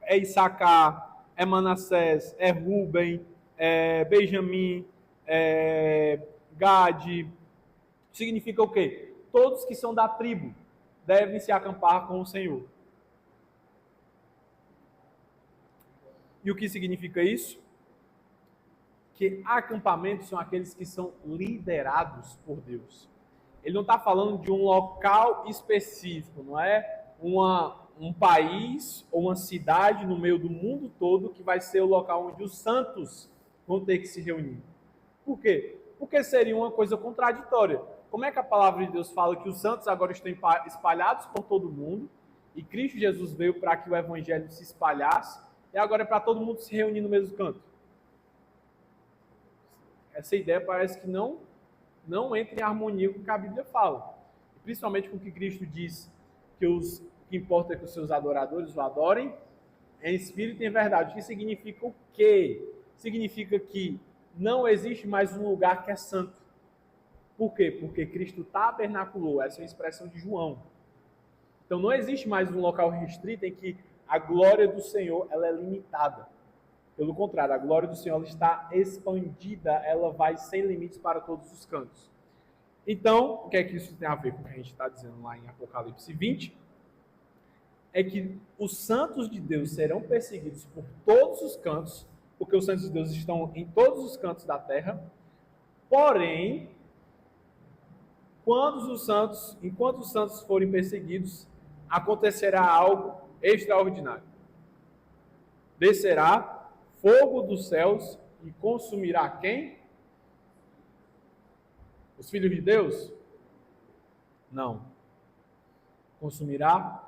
é Issacar, é Manassés, é Ruben, é Benjamim, é Gade. Significa o quê? Todos que são da tribo devem se acampar com o Senhor. E o que significa isso? Que acampamentos são aqueles que são liderados por Deus. Ele não está falando de um local específico, não é um país ou uma cidade no meio do mundo todo que vai ser o local onde os santos vão ter que se reunir. Por quê? Porque seria uma coisa contraditória. Como é que a palavra de Deus fala que os santos agora estão espalhados por todo mundo e Cristo Jesus veio para que o evangelho se espalhasse e agora é para todo mundo se reunir no mesmo canto? Essa ideia parece que não entra em harmonia com o que a Bíblia fala. Principalmente com o que Cristo diz, que o que importa é que os seus adoradores o adorem em espírito e em verdade. O que significa o quê? Significa que não existe mais um lugar que é santo. Por quê? Porque Cristo tabernaculou. Essa é a expressão de João. Então não existe mais um local restrito em que a glória do Senhor ela é limitada. Pelo contrário, a glória do Senhor ela está expandida, ela vai sem limites para todos os cantos. Então, o que é que isso tem a ver com o que a gente está dizendo lá em Apocalipse 20? É que os santos de Deus serão perseguidos por todos os cantos, porque os santos de Deus estão em todos os cantos da terra. Porém, enquanto os santos forem perseguidos, acontecerá algo extraordinário. Descerá fogo dos céus e consumirá quem? Os filhos de Deus? Não. Consumirá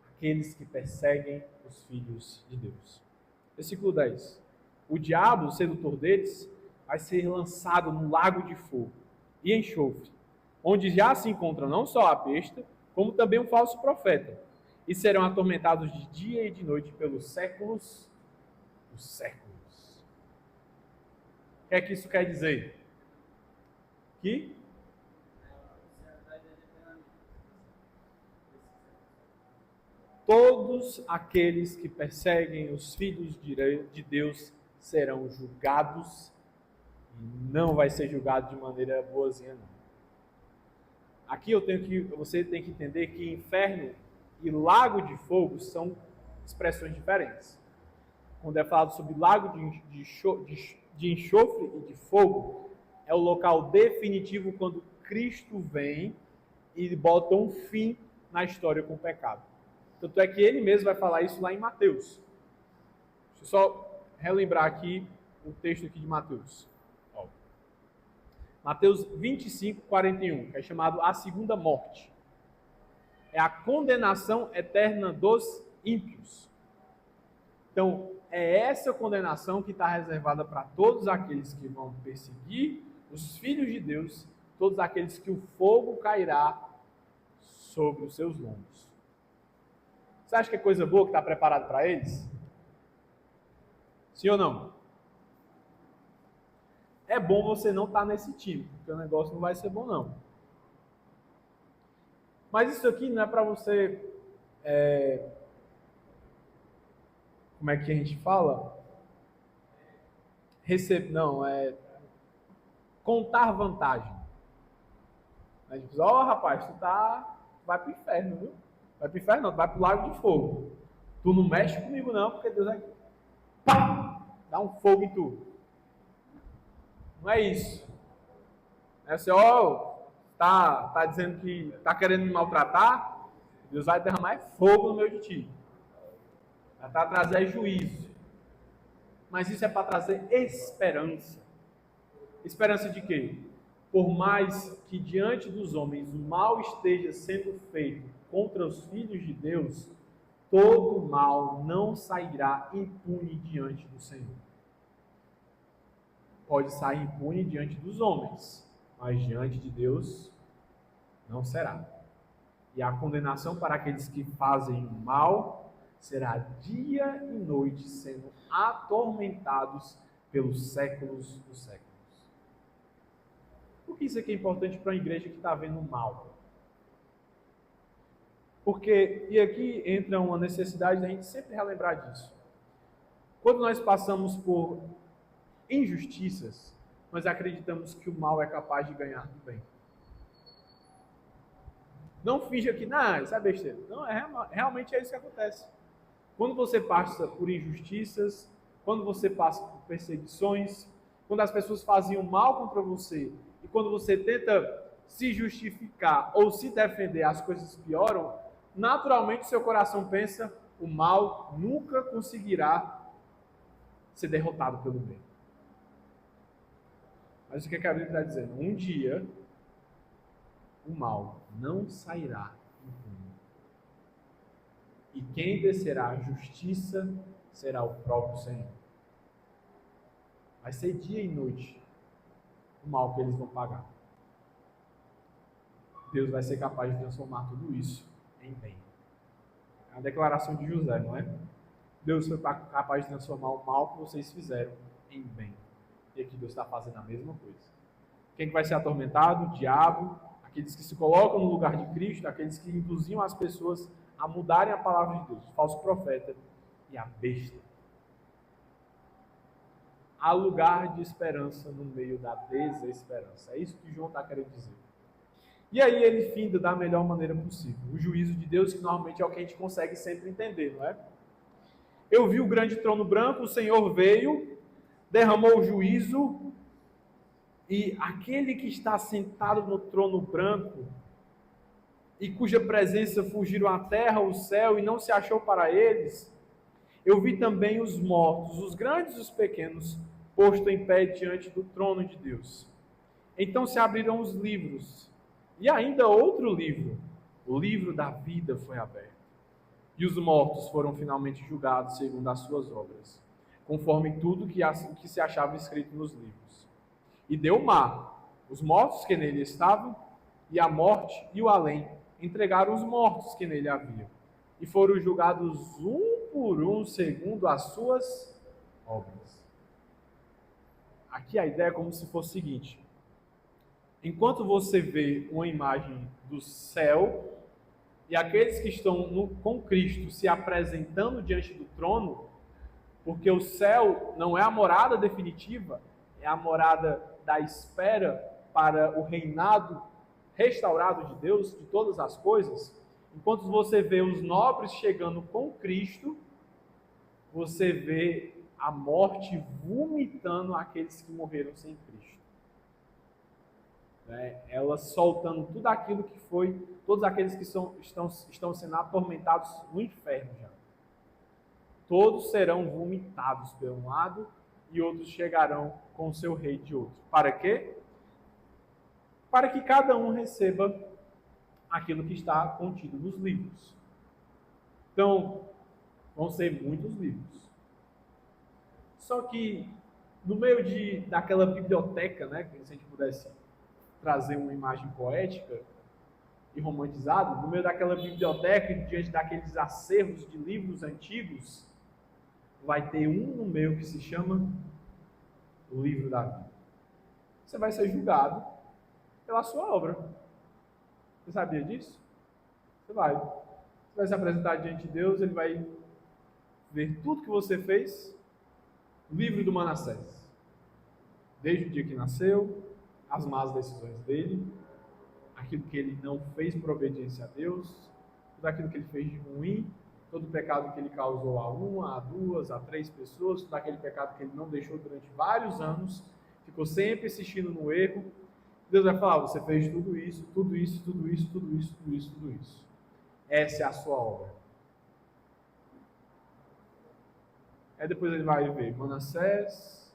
aqueles que perseguem os filhos de Deus. Versículo 10. O diabo, o sedutor deles, vai ser lançado no lago de fogo e enxofre, onde já se encontra não só a besta, como também um falso profeta, e serão atormentados de dia e de noite pelos séculos dos séculos. O que é que isso quer dizer? Que todos aqueles que perseguem os filhos de Deus serão julgados e não vai ser julgado de maneira boazinha, não. Aqui você tem que entender que inferno e lago de fogo são expressões diferentes. Quando é falado sobre lago de enxofre e de fogo, é o local definitivo quando Cristo vem e bota um fim na história com o pecado. Tanto é que ele mesmo vai falar isso lá em Mateus. Deixa eu só relembrar aqui o texto aqui de Mateus. Mateus 25, 41, que é chamado a segunda morte. É a condenação eterna dos ímpios. Então, é essa condenação que está reservada para todos aqueles que vão perseguir os filhos de Deus, todos aqueles que o fogo cairá sobre os seus lombos. Você acha que é coisa boa que está preparado para eles? Sim ou não? É bom você não estar nesse time, porque o negócio não vai ser bom, não. Mas isso aqui não é para você... como é que a gente fala? Contar vantagem. A gente diz, rapaz, tu vai pro inferno, viu? Vai pro inferno não, tu vai pro lago de fogo. Tu não mexe comigo não, porque Deus vai dar um fogo em tu. Não é isso. É assim, tá dizendo que tá querendo me maltratar? Deus vai derramar fogo no meio de ti. Vai trazer juízo. Mas isso é para trazer esperança. Esperança de quê? Por mais que diante dos homens o mal esteja sendo feito contra os filhos de Deus, todo mal não sairá impune diante do Senhor. Pode sair impune diante dos homens, mas diante de Deus não será. E a condenação para aqueles que fazem o mal será dia e noite sendo atormentados pelos séculos dos séculos. Por que isso aqui é importante para uma igreja que está vendo mal? Porque, e aqui entra uma necessidade da gente sempre relembrar disso. Quando nós passamos por injustiças, nós acreditamos que o mal é capaz de ganhar do bem. Não finja que, não, isso é besteira. Não, realmente é isso que acontece. Quando você passa por injustiças, quando você passa por perseguições, quando as pessoas fazem mal contra você, e quando você tenta se justificar ou se defender, as coisas pioram, naturalmente seu coração pensa, o mal nunca conseguirá ser derrotado pelo bem. Mas o que a Bíblia está dizendo? Um dia, o mal não sairá impune. E quem descerá a justiça será o próprio Senhor. Vai ser dia e noite o mal que eles vão pagar. Deus vai ser capaz de transformar tudo isso em bem. É a declaração de José, não é? Deus foi capaz de transformar o mal que vocês fizeram em bem. E aqui Deus está fazendo a mesma coisa. Quem que vai ser atormentado? O diabo, aqueles que se colocam no lugar de Cristo, aqueles que induziam as pessoas a mudarem a palavra de Deus, o falso profeta e a besta. Há lugar de esperança no meio da desesperança. É isso que João está querendo dizer. E aí ele finda da melhor maneira possível. O juízo de Deus, que normalmente é o que a gente consegue sempre entender, não é? Eu vi o grande trono branco, o Senhor veio, derramou o juízo, e aquele que está sentado no trono branco, e cuja presença fugiram a terra, o céu, e não se achou para eles, eu vi também os mortos, os grandes e os pequenos, posto em pé diante do trono de Deus. Então se abriram os livros, e ainda outro livro, o livro da vida foi aberto. E os mortos foram finalmente julgados segundo as suas obras, conforme tudo que se achava escrito nos livros. E deu o mar, os mortos que nele estavam, e a morte e o além entregaram os mortos que nele haviam, e foram julgados um por um segundo as suas obras. Aqui a ideia é como se fosse o seguinte: enquanto você vê uma imagem do céu, e aqueles que estão com Cristo se apresentando diante do trono, porque o céu não é a morada definitiva, é a morada da espera para o reinado restaurado de Deus, de todas as coisas. Enquanto você vê os nobres chegando com Cristo, você vê a morte vomitando aqueles que morreram sem Cristo. Ela soltando tudo aquilo que foi, todos aqueles que estão sendo atormentados no inferno já. Todos serão vomitados por um lado e outros chegarão com o seu rei de outro. Para quê? Para que cada um receba aquilo que está contido nos livros. Então, vão ser muitos livros. Só que, no meio daquela biblioteca, né, que se a gente pudesse trazer uma imagem poética e romantizada, no meio daquela biblioteca, diante daqueles acervos de livros antigos, vai ter um no meio que se chama o livro da vida. Você vai ser julgado pela sua obra. Você sabia disso? Você vai se apresentar diante de Deus, ele vai ver tudo que você fez. O livro do Manassés, desde o dia que nasceu, as más decisões dele, aquilo que ele não fez por obediência a Deus, tudo aquilo que ele fez de ruim, todo o pecado que ele causou a uma, a duas, a três pessoas, todo aquele pecado que ele não deixou durante vários anos, ficou sempre insistindo no erro. Deus vai falar: você fez tudo isso, tudo isso, tudo isso, tudo isso, tudo isso, tudo isso. Essa é a sua obra. Aí depois ele vai ver Manassés,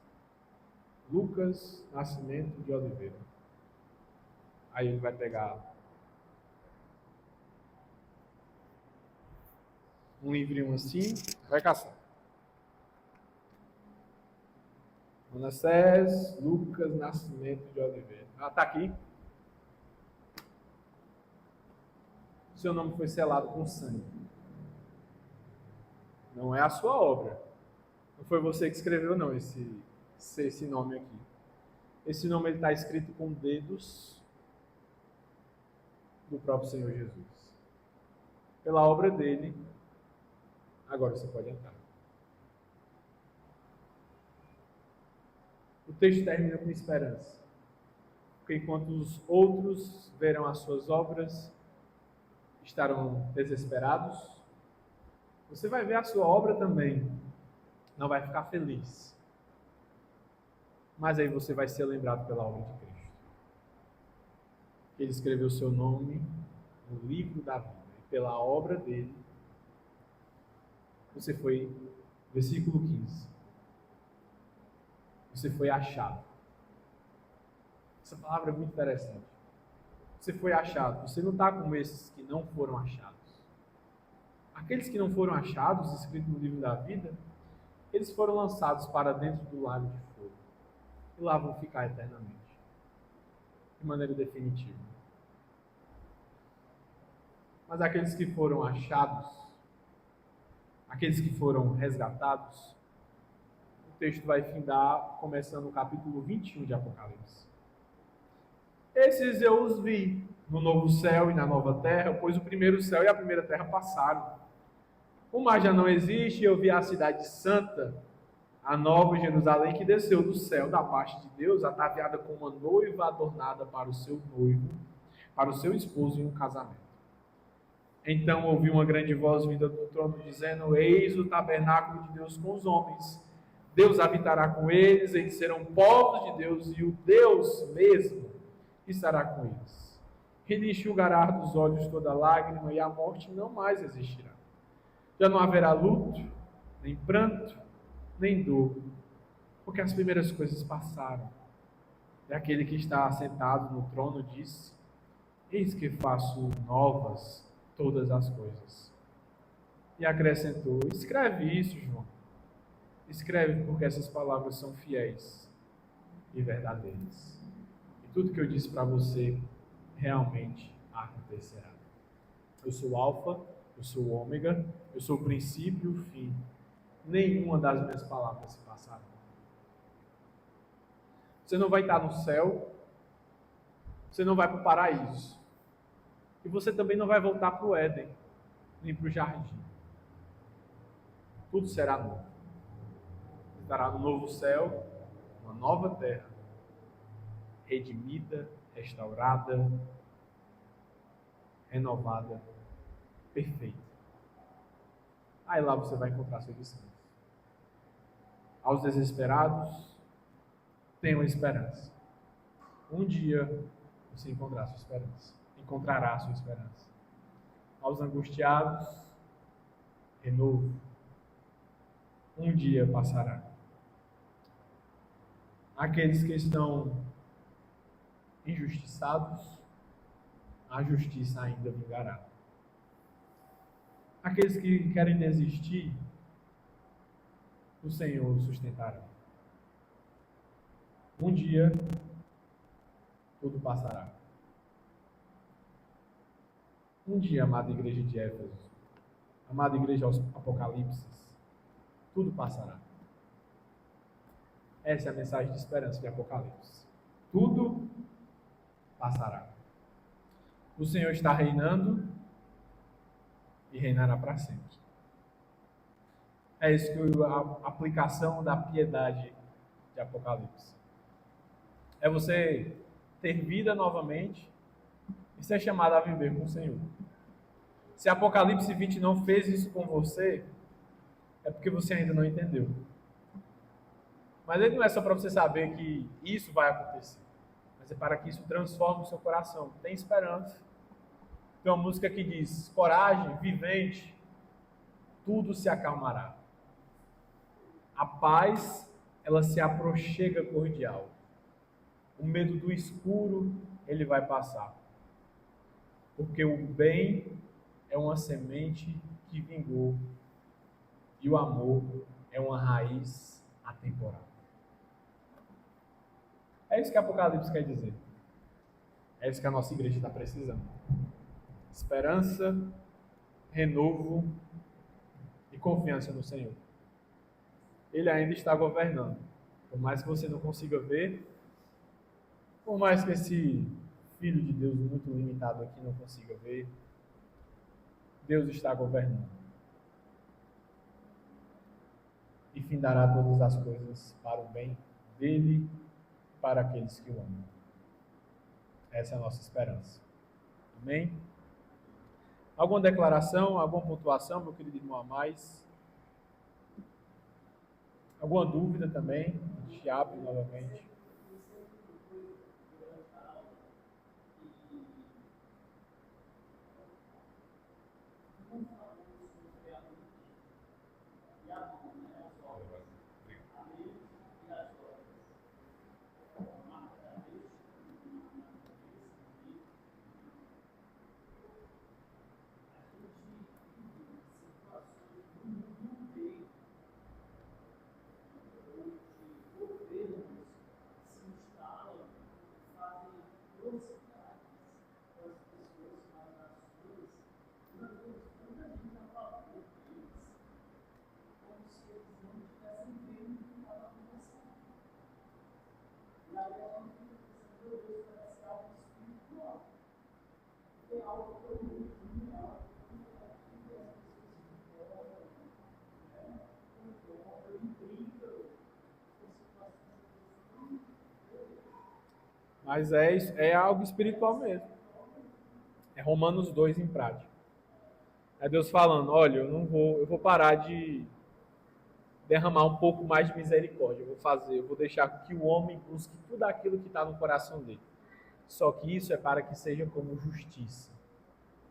Lucas Nascimento de Oliveira. Aí ele vai pegar um livrinho assim, vai caçar. Manassés, Lucas Nascimento de Oliveira. Está aqui. Seu nome foi selado com sangue. Não é a sua obra. Não foi você que escreveu, não, esse nome aqui. Esse nome está escrito com dedos do próprio Senhor Jesus. Pela obra dele, agora você pode entrar. O texto termina com esperança. Porque enquanto os outros verão as suas obras, estarão desesperados, você vai ver a sua obra também, não vai ficar feliz. Mas aí você vai ser lembrado pela obra de Cristo. Ele escreveu o seu nome no livro da vida. E pela obra dele, você foi, versículo 15, você foi achado. Essa palavra é muito interessante. Você foi achado. Você não está como esses que não foram achados. Aqueles que não foram achados, escritos no livro da vida, eles foram lançados para dentro do lago de fogo. E lá vão ficar eternamente. De maneira definitiva. Mas aqueles que foram achados, aqueles que foram resgatados, o texto vai findar começando no capítulo 21 de Apocalipse. Esses eu os vi no novo céu e na nova terra, pois o primeiro céu e a primeira terra passaram. O mar já não existe, e eu vi a cidade santa, a nova Jerusalém, que desceu do céu da parte de Deus, ataviada com uma noiva adornada para o seu noivo, para o seu esposo em um casamento. Então ouvi uma grande voz vinda do trono, dizendo: Eis o tabernáculo de Deus com os homens. Deus habitará com eles, eles serão povos de Deus, e o Deus mesmo estará com eles. Ele enxugará dos olhos toda lágrima, e a morte não mais existirá. Já não haverá luto, nem pranto, nem dor, porque as primeiras coisas passaram. E aquele que está sentado no trono disse: Eis que faço novas todas as coisas. E acrescentou: Escreve isso, João. Escreve, porque essas palavras são fiéis e verdadeiras. E tudo que eu disse para você realmente acontecerá. Eu sou o Alfa, eu sou o Ômega, eu sou o princípio e o fim. Nenhuma das minhas palavras se passará. Você não vai estar no céu, você não vai para o paraíso. E você também não vai voltar para o Éden, nem para o jardim. Tudo será novo. Você estará no novo céu, uma nova terra, redimida, restaurada, renovada, perfeita. Aí lá você vai encontrar seu descanso. Aos desesperados, tenham esperança. Um dia você encontrará sua esperança. Encontrará sua esperança. Aos angustiados, renovo. Um dia passará. Aqueles que estão injustiçados, a justiça ainda vingará. Aqueles que querem desistir, o Senhor sustentará. Um dia, tudo passará. Um dia, amada igreja de Éfeso, amada igreja aos Apocalipses, tudo passará. Essa é a mensagem de esperança de Apocalipse. Tudo passará. O Senhor está reinando e reinará para sempre. É isso que a aplicação da piedade de Apocalipse. É você ter vida novamente e ser chamado a viver com o Senhor. Se Apocalipse 20 não fez isso com você, é porque você ainda não entendeu. Mas ele não é só para você saber que isso vai acontecer, mas é para que isso transforme o seu coração. Tem esperança. Tem uma música que diz: coragem, vivente, tudo se acalmará. A paz, ela se aproxega cordial. O medo do escuro, ele vai passar. Porque o bem é uma semente que vingou e o amor é uma raiz atemporal. É isso que Apocalipse quer dizer. É isso que a nossa igreja está precisando. Esperança, renovo e confiança no Senhor. Ele ainda está governando. Por mais que você não consiga ver, Por mais que esse Filho de Deus muito limitado aqui não consiga ver, Deus está governando. E findará todas as coisas para o bem dele e para aqueles que o amam. Essa é a nossa esperança. Amém? Alguma declaração, alguma pontuação, meu querido irmão a mais? Alguma dúvida também? A gente abre novamente. Mas é algo espiritual mesmo. É Romanos 2 em prática. É Deus falando, olha, eu vou parar de derramar um pouco mais de misericórdia. Eu vou deixar que o homem busque tudo aquilo que está no coração dele. Só que isso é para que seja como justiça.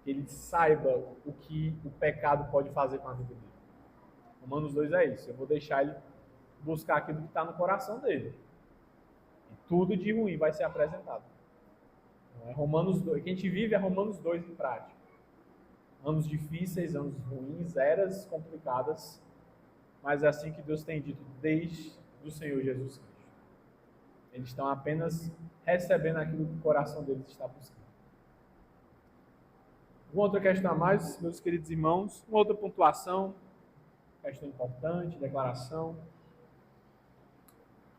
Que ele saiba o que o pecado pode fazer com a vida dele. Romanos 2 é isso. Eu vou deixar ele buscar aquilo que está no coração dele. E tudo de ruim vai ser apresentado. Não é Romanos 2. O que a gente vive é Romanos 2 em prática. Anos difíceis, anos ruins, eras complicadas. Mas é assim que Deus tem dito desde o Senhor Jesus Cristo. Eles estão apenas recebendo aquilo que o coração deles está buscando. Uma outra questão a mais, meus queridos irmãos. Uma outra pontuação. Questão importante, declaração.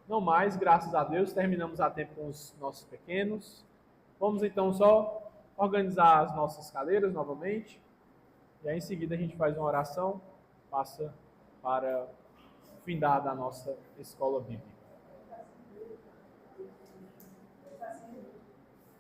Não mais, graças a Deus, terminamos a tempo com os nossos pequenos. Vamos então só organizar as nossas cadeiras novamente. E aí em seguida a gente faz uma oração, passa para o findar da nossa escola bíblica.